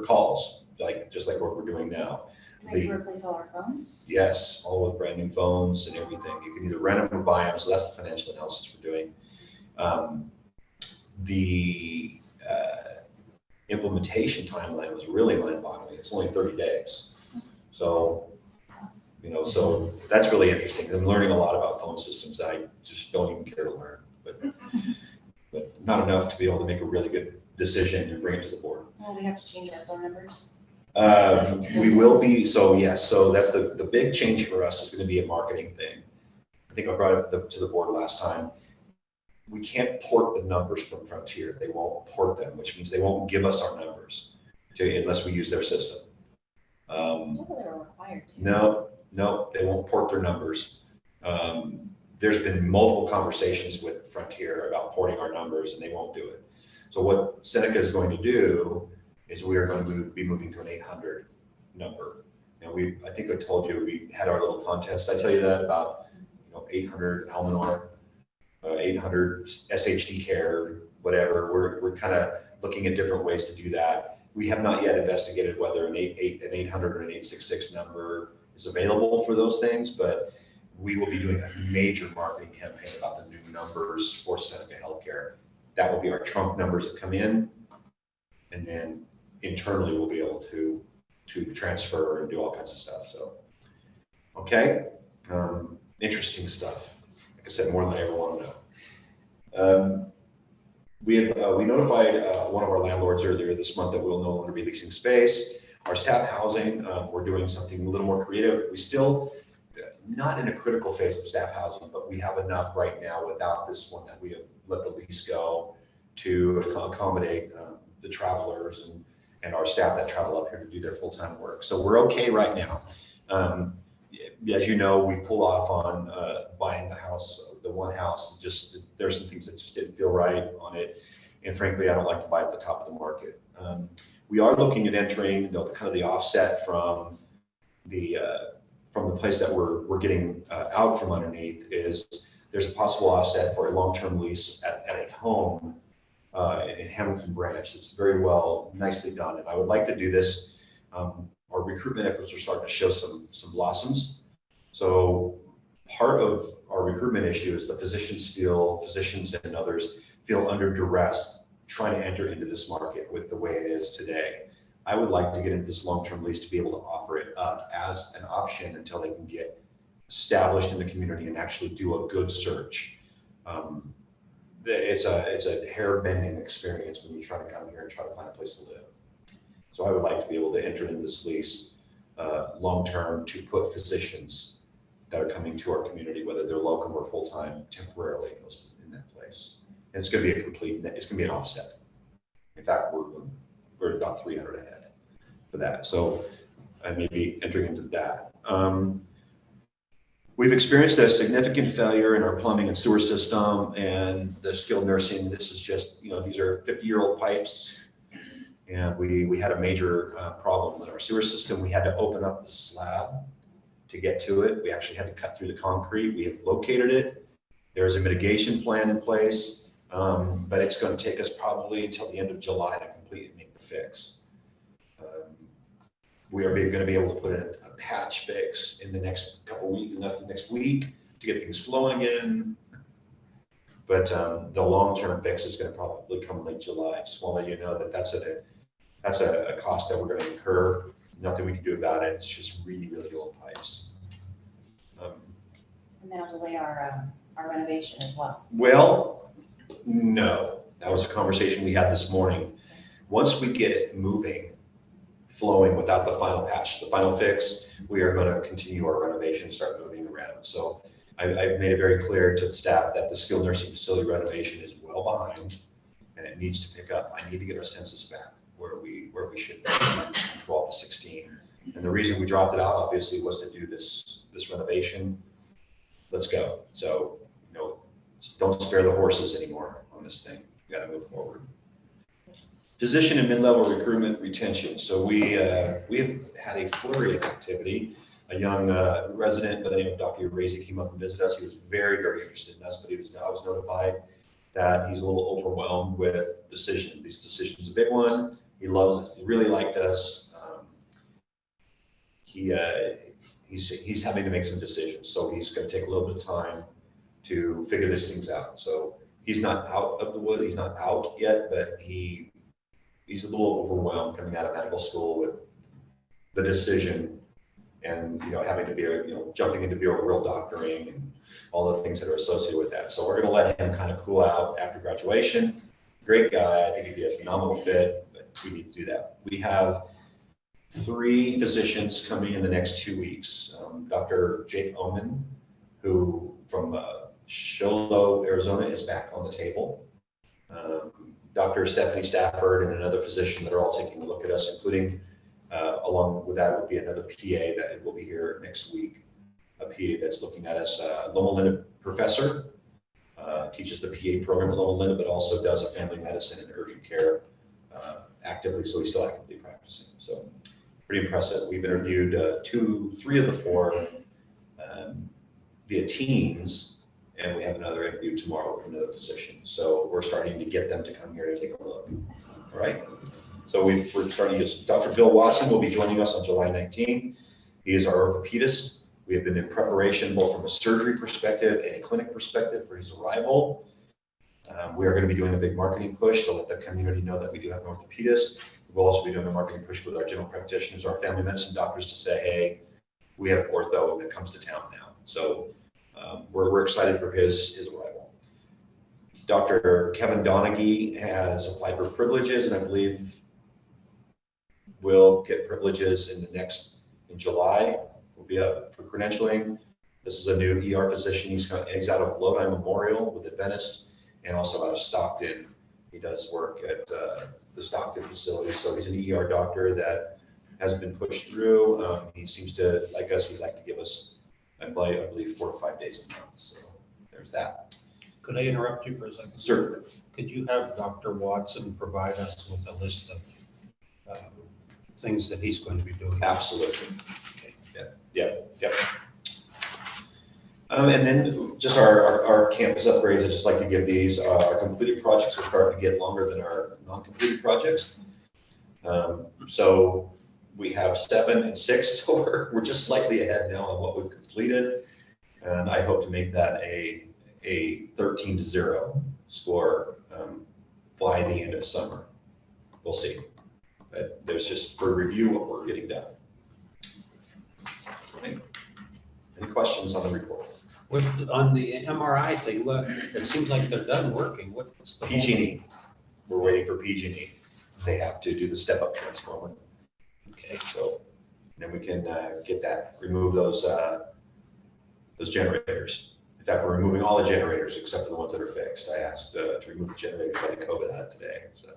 calls, just like what we're doing now. Like to replace all our phones? Yes, all with brand new phones and everything. You can either rent them or buy them. So that's the financial analysis we're doing. The implementation timeline was really mind-boggling. It's only 30 days. So, so that's really interesting. I'm learning a lot about phone systems that I just don't even care to learn, but not enough to be able to make a really good decision and bring it to the board. Well, we have to change our phone numbers. We will be, so yes, so that's the big change for us is going to be a marketing thing. I think I brought it to the board last time. We can't port the numbers from Frontier. They won't port them, which means they won't give us our numbers unless we use their system. I thought they were required to. No, they won't port their numbers. There's been multiple conversations with Frontier about porting our numbers, and they won't do it. So what Seneca is going to do is we are going to be moving to an 800 number And I think I told you, we had our little contest. I tell you that about, 800 Almanor, 800 SHD Care, whatever. We're kind of looking at different ways to do that. We have not yet investigated whether an 800 or an 866 number is available for those things, but we will be doing a major marketing campaign about the new numbers for Seneca Healthcare. That will be our trunk numbers that come in, and then internally we'll be able to transfer and do all kinds of stuff. So, okay, interesting stuff. Like I said, more than I ever want to know. We notified one of our landlords earlier this month that we'll no longer be leasing space. Our staff housing, we're doing something a little more creative. We still, not in a critical phase of staff housing, but we have enough right now without this one that we have let the lease go to accommodate the travelers and our staff that travel up here to do their full-time work. So we're okay right now. As you know, we pulled off on buying the one house. Just there's some things that just didn't feel right on it, and frankly, I don't like to buy at the top of the market. We are looking at entering kind of the offset from the place that we're getting out from underneath. There's a possible offset for a long-term lease at a home in Hamilton Branch. It's very well, nicely done, and I would like to do this. Our recruitment efforts are starting to show some blossoms. So part of our recruitment issue is the physicians and others feel under duress trying to enter into this market with the way it is today. I would like to get into this long-term lease to be able to offer it up as an option until they can get established in the community and actually do a good search. It's a hair-bending experience when you try to come here and try to find a place to live. So I would like to be able to enter into this lease long-term to put physicians that are coming to our community, whether they're locum or full-time, temporarily in that place. And it's going to be it's going to be an offset. In fact, we're about 300 ahead for that. So I may be entering into that. We've experienced a significant failure in our plumbing and sewer system and the skilled nursing. This is just, these are 50-year-old pipes. And we had a major problem in our sewer system. We had to open up the slab to get to it. We actually had to cut through the concrete. We have located it. There's a mitigation plan in place, but it's going to take us probably until the end of July to complete and make the fix. We are going to be able to put in a patch fix in the next couple weeks, the next week, to get things flowing again. But the long-term fix is going to probably come late July. Just want to let you know that that's a cost that we're going to incur. Nothing we can do about it. It's just really, really old pipes. And that'll delay our renovation as well. Well, no. That was a conversation we had this morning. Once we get it moving, flowing without the final patch, the final fix, we are going to continue our renovation, start moving around. So I've made it very clear to the staff that the skilled nursing facility renovation is well behind and it needs to pick up. I need to get our census back where we should be, 12 to 16. And the reason we dropped it out obviously was to do this renovation. Let's go. So, don't spare the horses anymore on this thing. We got to move forward. Physician and mid-level recruitment retention. So we have had a flurry of activity. A young resident by the name of Dr. Razy came up and visited us. He was very, very interested in us, but I was notified that he's a little overwhelmed with decision. This decision is a big one. He loves us. He really liked us. He's having to make some decisions, so he's going to take a little bit of time to figure these things out. So he's not out of the wood. He's not out yet, but he's a little overwhelmed coming out of medical school with the decision and having to be jumping into real doctoring and all the things that are associated with that. So we're going to let him kind of cool out after graduation. Great guy. I think he'd be a phenomenal fit, but we need to do that. We have 3 physicians coming in the next 2 weeks. Dr. Jake Oman, who from Sholo, Arizona, is back on the table. Dr. Stephanie Stafford and another physician that are all taking a look at us, including along with that would be another PA that will be here next week. A PA that's looking at us, Loma Linda professor, teaches the PA program at Loma Linda, but also does a family medicine and urgent care actively, so he's still actively practicing. So pretty impressive. We've interviewed three of the four via Teams, and we have another interview tomorrow with another physician. So we're starting to get them to come here to take a look. All right. So we're starting to, Dr. Bill Watson will be joining us on July 19th. He is our orthopedist. We have been in preparation both from a surgery perspective and a clinic perspective for his arrival. We are going to be doing a big marketing push to let the community know that we do have an orthopedist. We'll also be doing a marketing push with our general practitioners, our family medicine doctors to say, hey, we have ortho that comes to town now. So we're excited for his arrival. Dr. Kevin Donaghy has applied for privileges, and I believe will get privileges in July. Will be up for credentialing. This is a new ER physician. He's out of Lodi Memorial with Adventist and also out of Stockton. He does work at the Stockton facility. So he's an ER doctor that has been pushed through. He seems to, like us, he'd like to give us, I believe 4 to 5 days a month. So there's that. Could I interrupt you for a second? Certainly. Could you have Dr. Watson provide us with a list of things that he's going to be doing? Absolutely. Yeah. And then just our campus upgrades, I'd just like to give these. Our completed projects are starting to get longer than our non-completed projects. So we have 7 and 6, so we're just slightly ahead now on what we've completed. And I hope to make that a 13-0 score by the end of summer. We'll see. But there's just for review what we're getting done. Okay. Any questions on the report? On the MRI thing, look, it seems like they're done working. What's the PG&E. We're waiting for PG&E. They have to do the step-up transformer. Okay, so then we can get that, remove those generators. In fact, we're removing all the generators except for the ones that are fixed. I asked to remove the generators by the COVID out today. So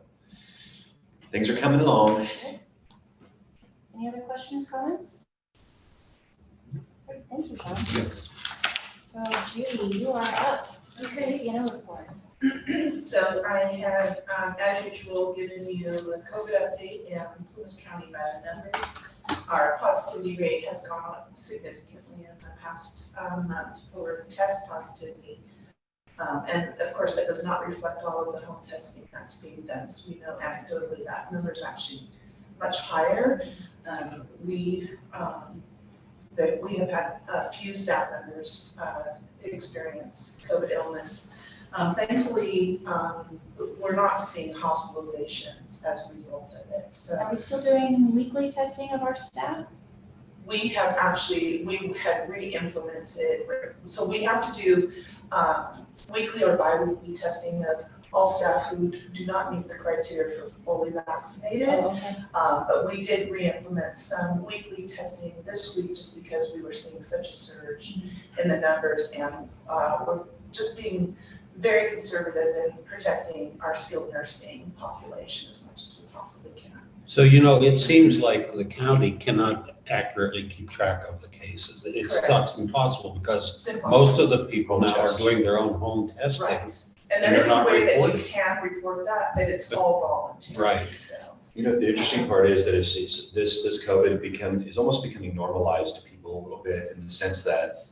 things are coming along. Any other questions, comments? Great, thank you, Sean. Yes. So Judy, you are up. Okay. CNO report. So I have, as usual, given you the COVID update in Plymouth County by the numbers. Our positivity rate has gone up significantly in the past month for test positivity. And of course, that does not reflect all of the home testing that's being done. So we know anecdotally that number is actually much higher. We have had a few staff members experience COVID illness. Thankfully, we're not seeing hospitalizations as a result of it. So Are we still doing weekly testing of our staff? we had re-implemented, so we have to do weekly or bi-weekly testing of all staff who do not meet the criteria for fully vaccinated. Oh, okay. But we did re-implement some weekly testing this week just because we were seeing such a surge in the numbers, and we're just being very conservative in protecting our skilled nursing population as much as we possibly can. So, it seems like the county cannot accurately keep track of the cases. It's Correct. not impossible because It's impossible. most of the people now are doing their own home testing. Right. And And there they're is a not way that you reporting. can report that, but it's all voluntary. Right. So. The interesting part is that this COVID is almost becoming normalized to people a little bit in the sense that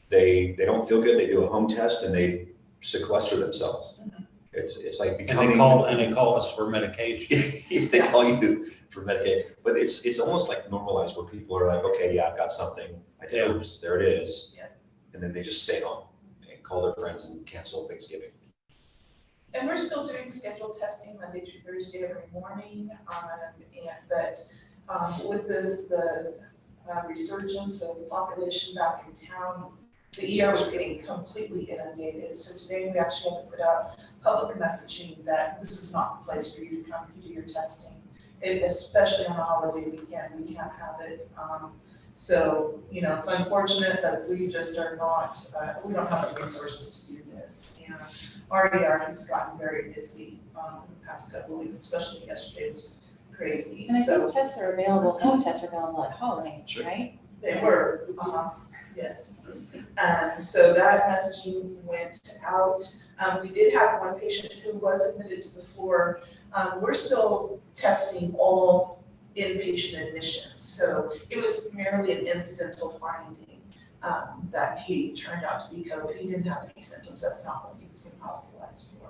they don't feel good, they do a home test and they sequester themselves. Mhm. It's like And becoming. they call us for medication. They call you for Medicaid, but it's almost like normalized where people are like, okay, yeah, I've got something, I take Yeah. it, there it is. Yeah. And then they just stay home and call their friends and cancel Thanksgiving. And we're still doing scheduled testing Monday through Thursday every morning, but with the resurgence of the population back in town, the ER was getting completely inundated. So today we actually have to put out public messaging that this is not the place for you to come to do your testing. Especially on a holiday weekend, we can't have it. So, it's unfortunate that we just are not, we don't have the resources to do this. And our ER has gotten very busy the past couple of weeks, especially yesterday was crazy. And I So think tests are available, home tests are available at Holiday, Sure. right? they were, yes. So that messaging went out. We did have one patient who was admitted to the floor. We're still testing all inpatient admissions. So it was merely an incidental finding that he turned out to be COVID. He didn't have any symptoms. That's not what he was being hospitalized for.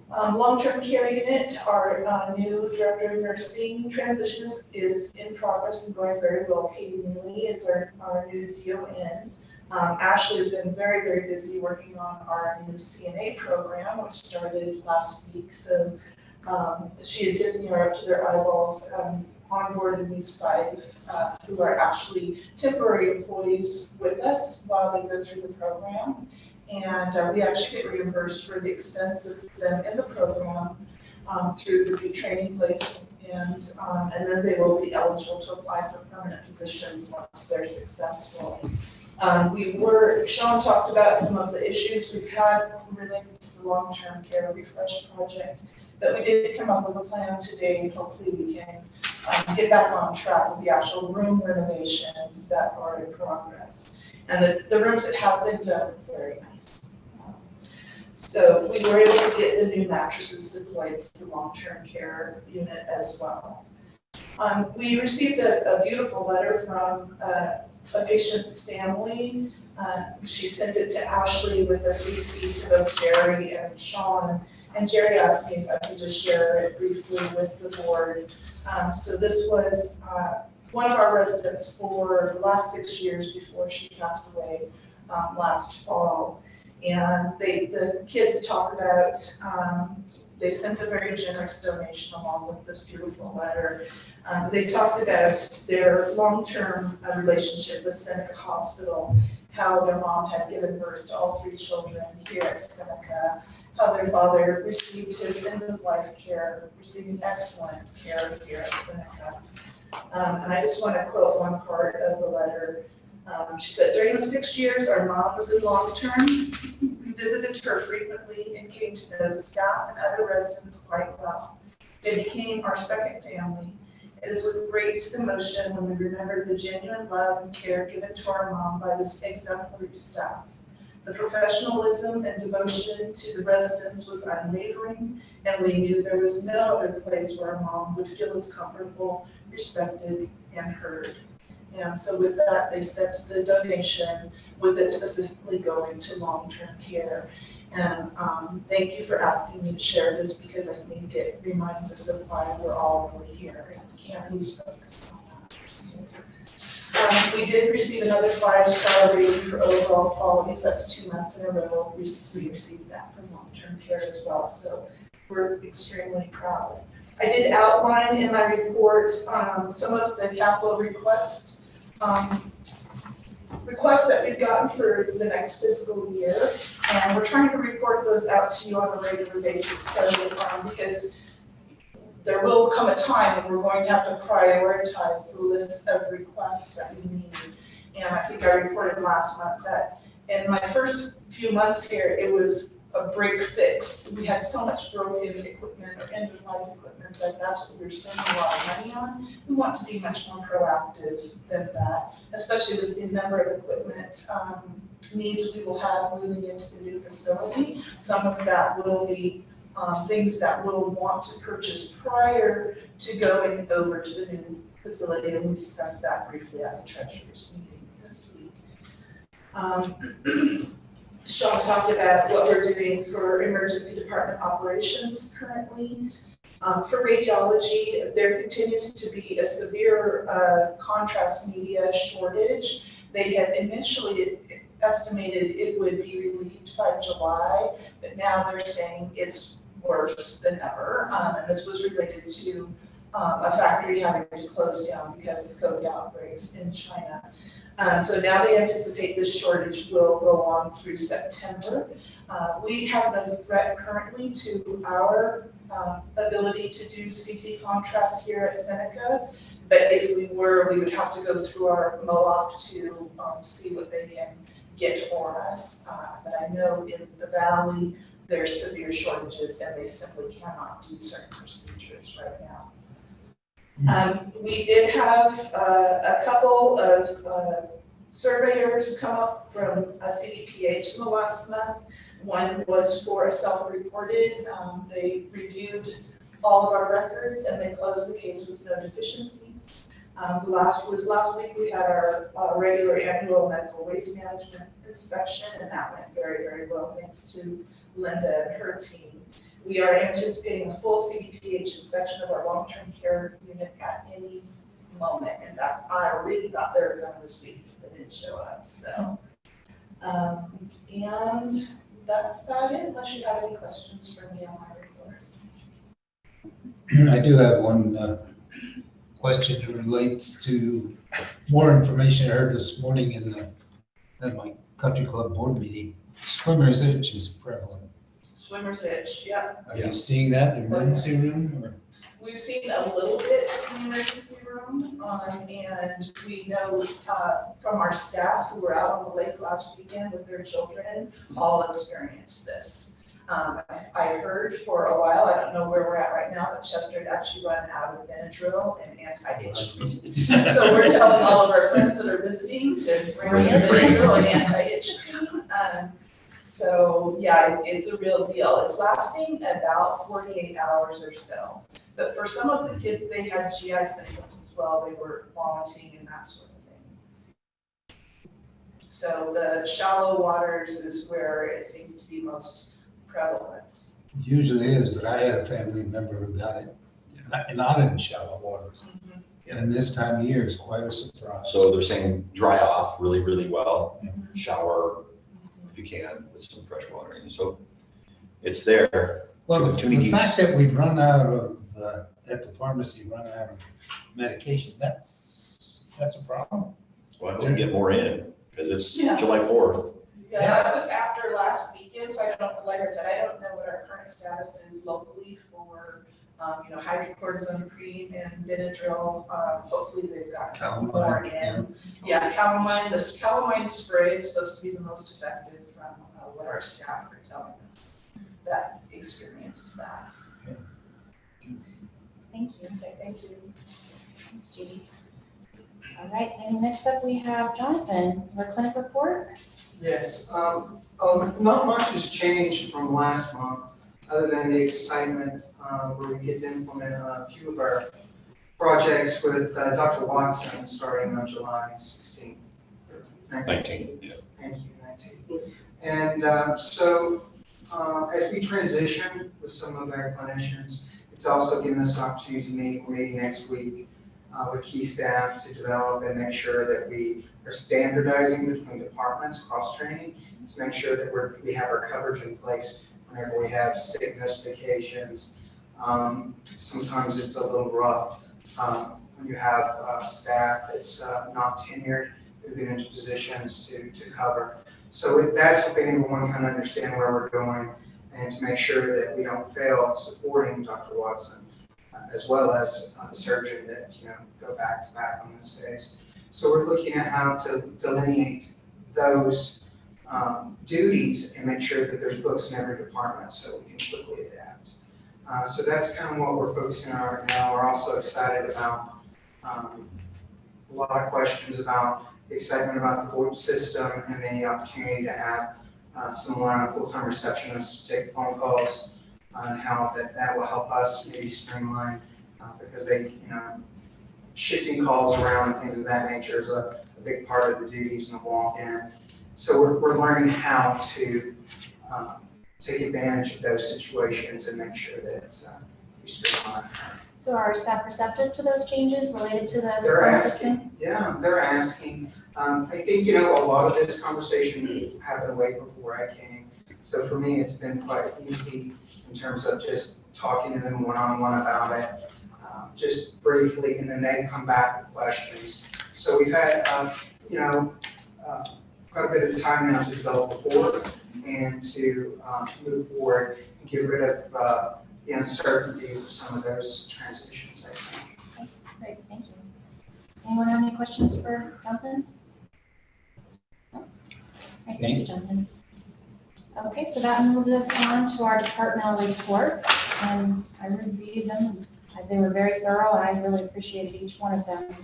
Long-term care unit, our new director of nursing transition is in progress and going very well. Katie Neely is our new DON. Ashley has been very, very busy working on our new CNA program, which started last week. So she and Tiffany are up to their eyeballs onboarding these 5 who are actually temporary employees with us while they go through the program. And we actually get reimbursed for the expense of them in the program through the new training place. And then they will be eligible to apply for permanent positions once they're successful. Sean talked about some of the issues we've had related to the long-term care refresh project, but we did come up with a plan today, and hopefully we can get back on track with the actual room renovations that are in progress. And the rooms that have been done are very nice. So we were able to get the new mattresses deployed to the long-term care unit as well. We received a beautiful letter from a patient's family. She sent it to Ashley with a CC to both Jerry and Sean. And Jerry asked me if I could just share it briefly with the board. So this was one of our residents for the last 6 years before she passed away last fall. And the kids talk about, they sent a very generous donation along with this beautiful letter. They talked about their long-term relationship with Seneca Hospital, how their mom had given birth to all 3 children here at Seneca, how their father received his end-of-life care, receiving excellent care here at Seneca. And I just want to quote one part of the letter. She said, during the 6 years our mom was in long-term, we visited her frequently and came to know the staff and other residents quite well. They became our second family. It is with great emotion when we remember the genuine love and care given to our mom by this exemplary staff. The professionalism and devotion to the residents was unwavering, and we knew there was no other place where our mom would feel as comfortable, respected, and heard. And so with that, they sent the donation with it specifically going to long-term care. And thank you for asking me to share this because I think it reminds us of why we're all really here and can't lose focus on that. We did receive another 5-star rating for overall quality, so that's 2 months in a row. We received that from long-term care as well, so we're extremely proud. I did outline in my report some of the capital requests that we've gotten for the next fiscal year, and we're trying to report those out to you on a regular basis. So, because there will come a time when we're going to have to prioritize the list of requests that we need. And I think I reported last month that in my first few months here, it was a break fix. We had so much broken equipment or end-of-life equipment that that's what we were spending a lot of money on. We want to be much more proactive than that, especially with the number of equipment needs we will have moving into the new facility. Some of that will be things that we'll want to purchase prior to going over to the new facility, and we discussed that briefly at the treasurer's meeting this week. Sean talked about what we're doing for emergency department operations currently. For radiology, there continues to be a severe contrast media shortage. They had initially estimated it would be relieved by July, but now they're saying it's worse than ever. And this was related to a factory having to close down because of COVID outbreaks in China. So now they anticipate this shortage will go on through September. We have no threat currently to our ability to do CT contrast here at Seneca, but if we were, we would have to go through our MOOC to see what they can get for us. But I know in the Valley, there's severe shortages and they simply cannot do certain procedures right now. We did have a couple of surveyors come up from CDPH in the last month. One was for a self-reported. They reviewed all of our records, and they closed the case with no deficiencies. Last week, we had our regular annual medical waste management inspection, and that went very, very well, thanks to Linda and her team. We are anticipating a full CDPH inspection of our long-term care unit at any moment. In fact, I really thought they were coming this week, but they didn't show up, so. And that's about it, unless you have any questions for me on my report. I do have one question that relates to more information I heard this morning at my country club board meeting. Swimmer's itch is prevalent. Swimmer's itch, yeah. Are you seeing that in the emergency room or? We've seen a little bit in the emergency room, and we know from our staff who were out on the lake last weekend with their children, all experienced this. I heard for a while, I don't know where we're at right now, but Chester had actually run out of Benadryl and anti-itch cream. So we're telling all of our friends that are visiting to bring in Benadryl and anti-itch cream. So yeah, it's a real deal. It's lasting about 48 hours or so. But for some of the kids, they had GI symptoms as well. They were vomiting and that sort of thing. So the shallow waters is where it seems to be most prevalent. It usually is, but I had a family member who got it, not in shallow waters. And this time of year is quite a surprise. So they're saying dry off really, really well, Yeah. shower if you can with some fresh water. And so it's there. Well, Too many the geese. fact that we've run out of, at the pharmacy, run out of medication, that's a problem. Well, I hope we get more in because it's Yeah. July 4th. Yeah, that was after last weekend, so I don't, like I said, I don't know what our current status is locally for, hydrocortisone cream and Benadryl. Hopefully they've got more Calamine, in. Yeah, calamine, this calamine spray is supposed to be the most effective from what our staff are telling us that experienced that. Thank you. Okay, thank you. Thanks, Judy. All right, and next up we have Jonathan, our clinic report. Yes, not much has changed from last month, other than the excitement where we get to implement a few of our projects with Dr. Watson starting on July 16th. 19, yeah. Thank you, 19. And so as we transition with some of our clinicians, it's also given us an opportunity to meet. We're meeting next week with key staff to develop and make sure that we are standardizing between departments, cross-training, to make sure that we have our coverage in place whenever we have sickness, vacations. Sometimes it's a little rough when you have staff that's not tenured, who've been into positions to cover. So that's helping everyone kind of understand where we're going and to make sure that we don't fail supporting Dr. Watson, as well as the surgeon that, go back to back on those days. So we're looking at how to delineate those duties and make sure that there's books in every department so we can quickly adapt. So that's kind of what we're focusing on right now. We're also excited about a lot of questions about the excitement about the board system and the opportunity to have someone, a full-time receptionist, to take phone calls on how that will help us maybe streamline because they, shifting calls around and things of that nature is a big part of the duties in the walk-in. So we're learning how to take advantage of those situations and make sure that we streamline. So are staff receptive to those changes related to the They're phone asking, system? yeah, they're asking. I think, a lot of this conversation happened way before I came. So for me, it's been quite easy in terms of just talking to them one-on-one about it, just briefly, and then they come back with questions. So we've had, quite a bit of time now to develop a board and to move forward and get rid of the uncertainties of some of those transitions, I think. Okay, great, thank you. Anyone have any questions for Jonathan? No? All right, thank you, Jonathan. Okay, so that moves us on to our departmental reports, and I reviewed them. They were very thorough, and I really appreciated each one of them.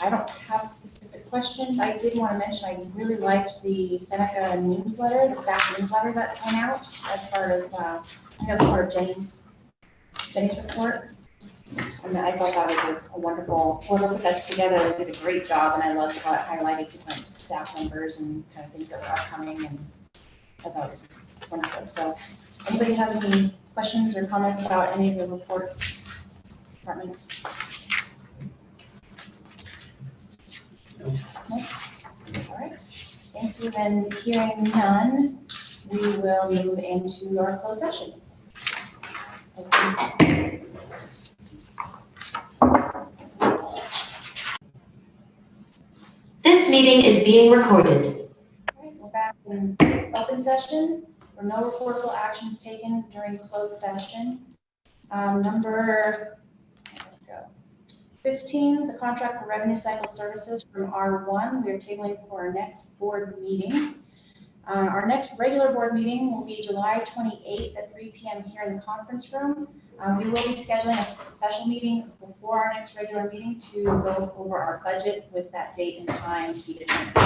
I don't have specific questions. I did want to mention, I really liked the Seneca newsletter, the staff newsletter that went out as part of, I think it was part of Jenny's Jenny's report. And I thought that was a wonderful, whoever put that together, they did a great job, and I loved how it highlighted different staff members and kind of things that were upcoming, and I thought it was wonderful. So, anybody have any questions or comments about any of the reports, departments? No? All right, thank you, and hearing none, we will move into our closed session. This meeting is being recorded. All right, we're back in open session. There were no reportable actions taken during closed session. Number 15, the contract for revenue cycle services from R1, we are tabling for our next board meeting. Our next regular board meeting will be July 28th at 3 p.m. here in the conference room. We will be scheduling a special meeting before our next regular meeting to go over our budget with that date and time to be determined.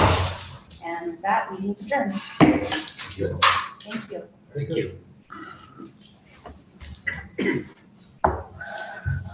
And that meeting is adjourned. Thank you. Thank you. Thank you.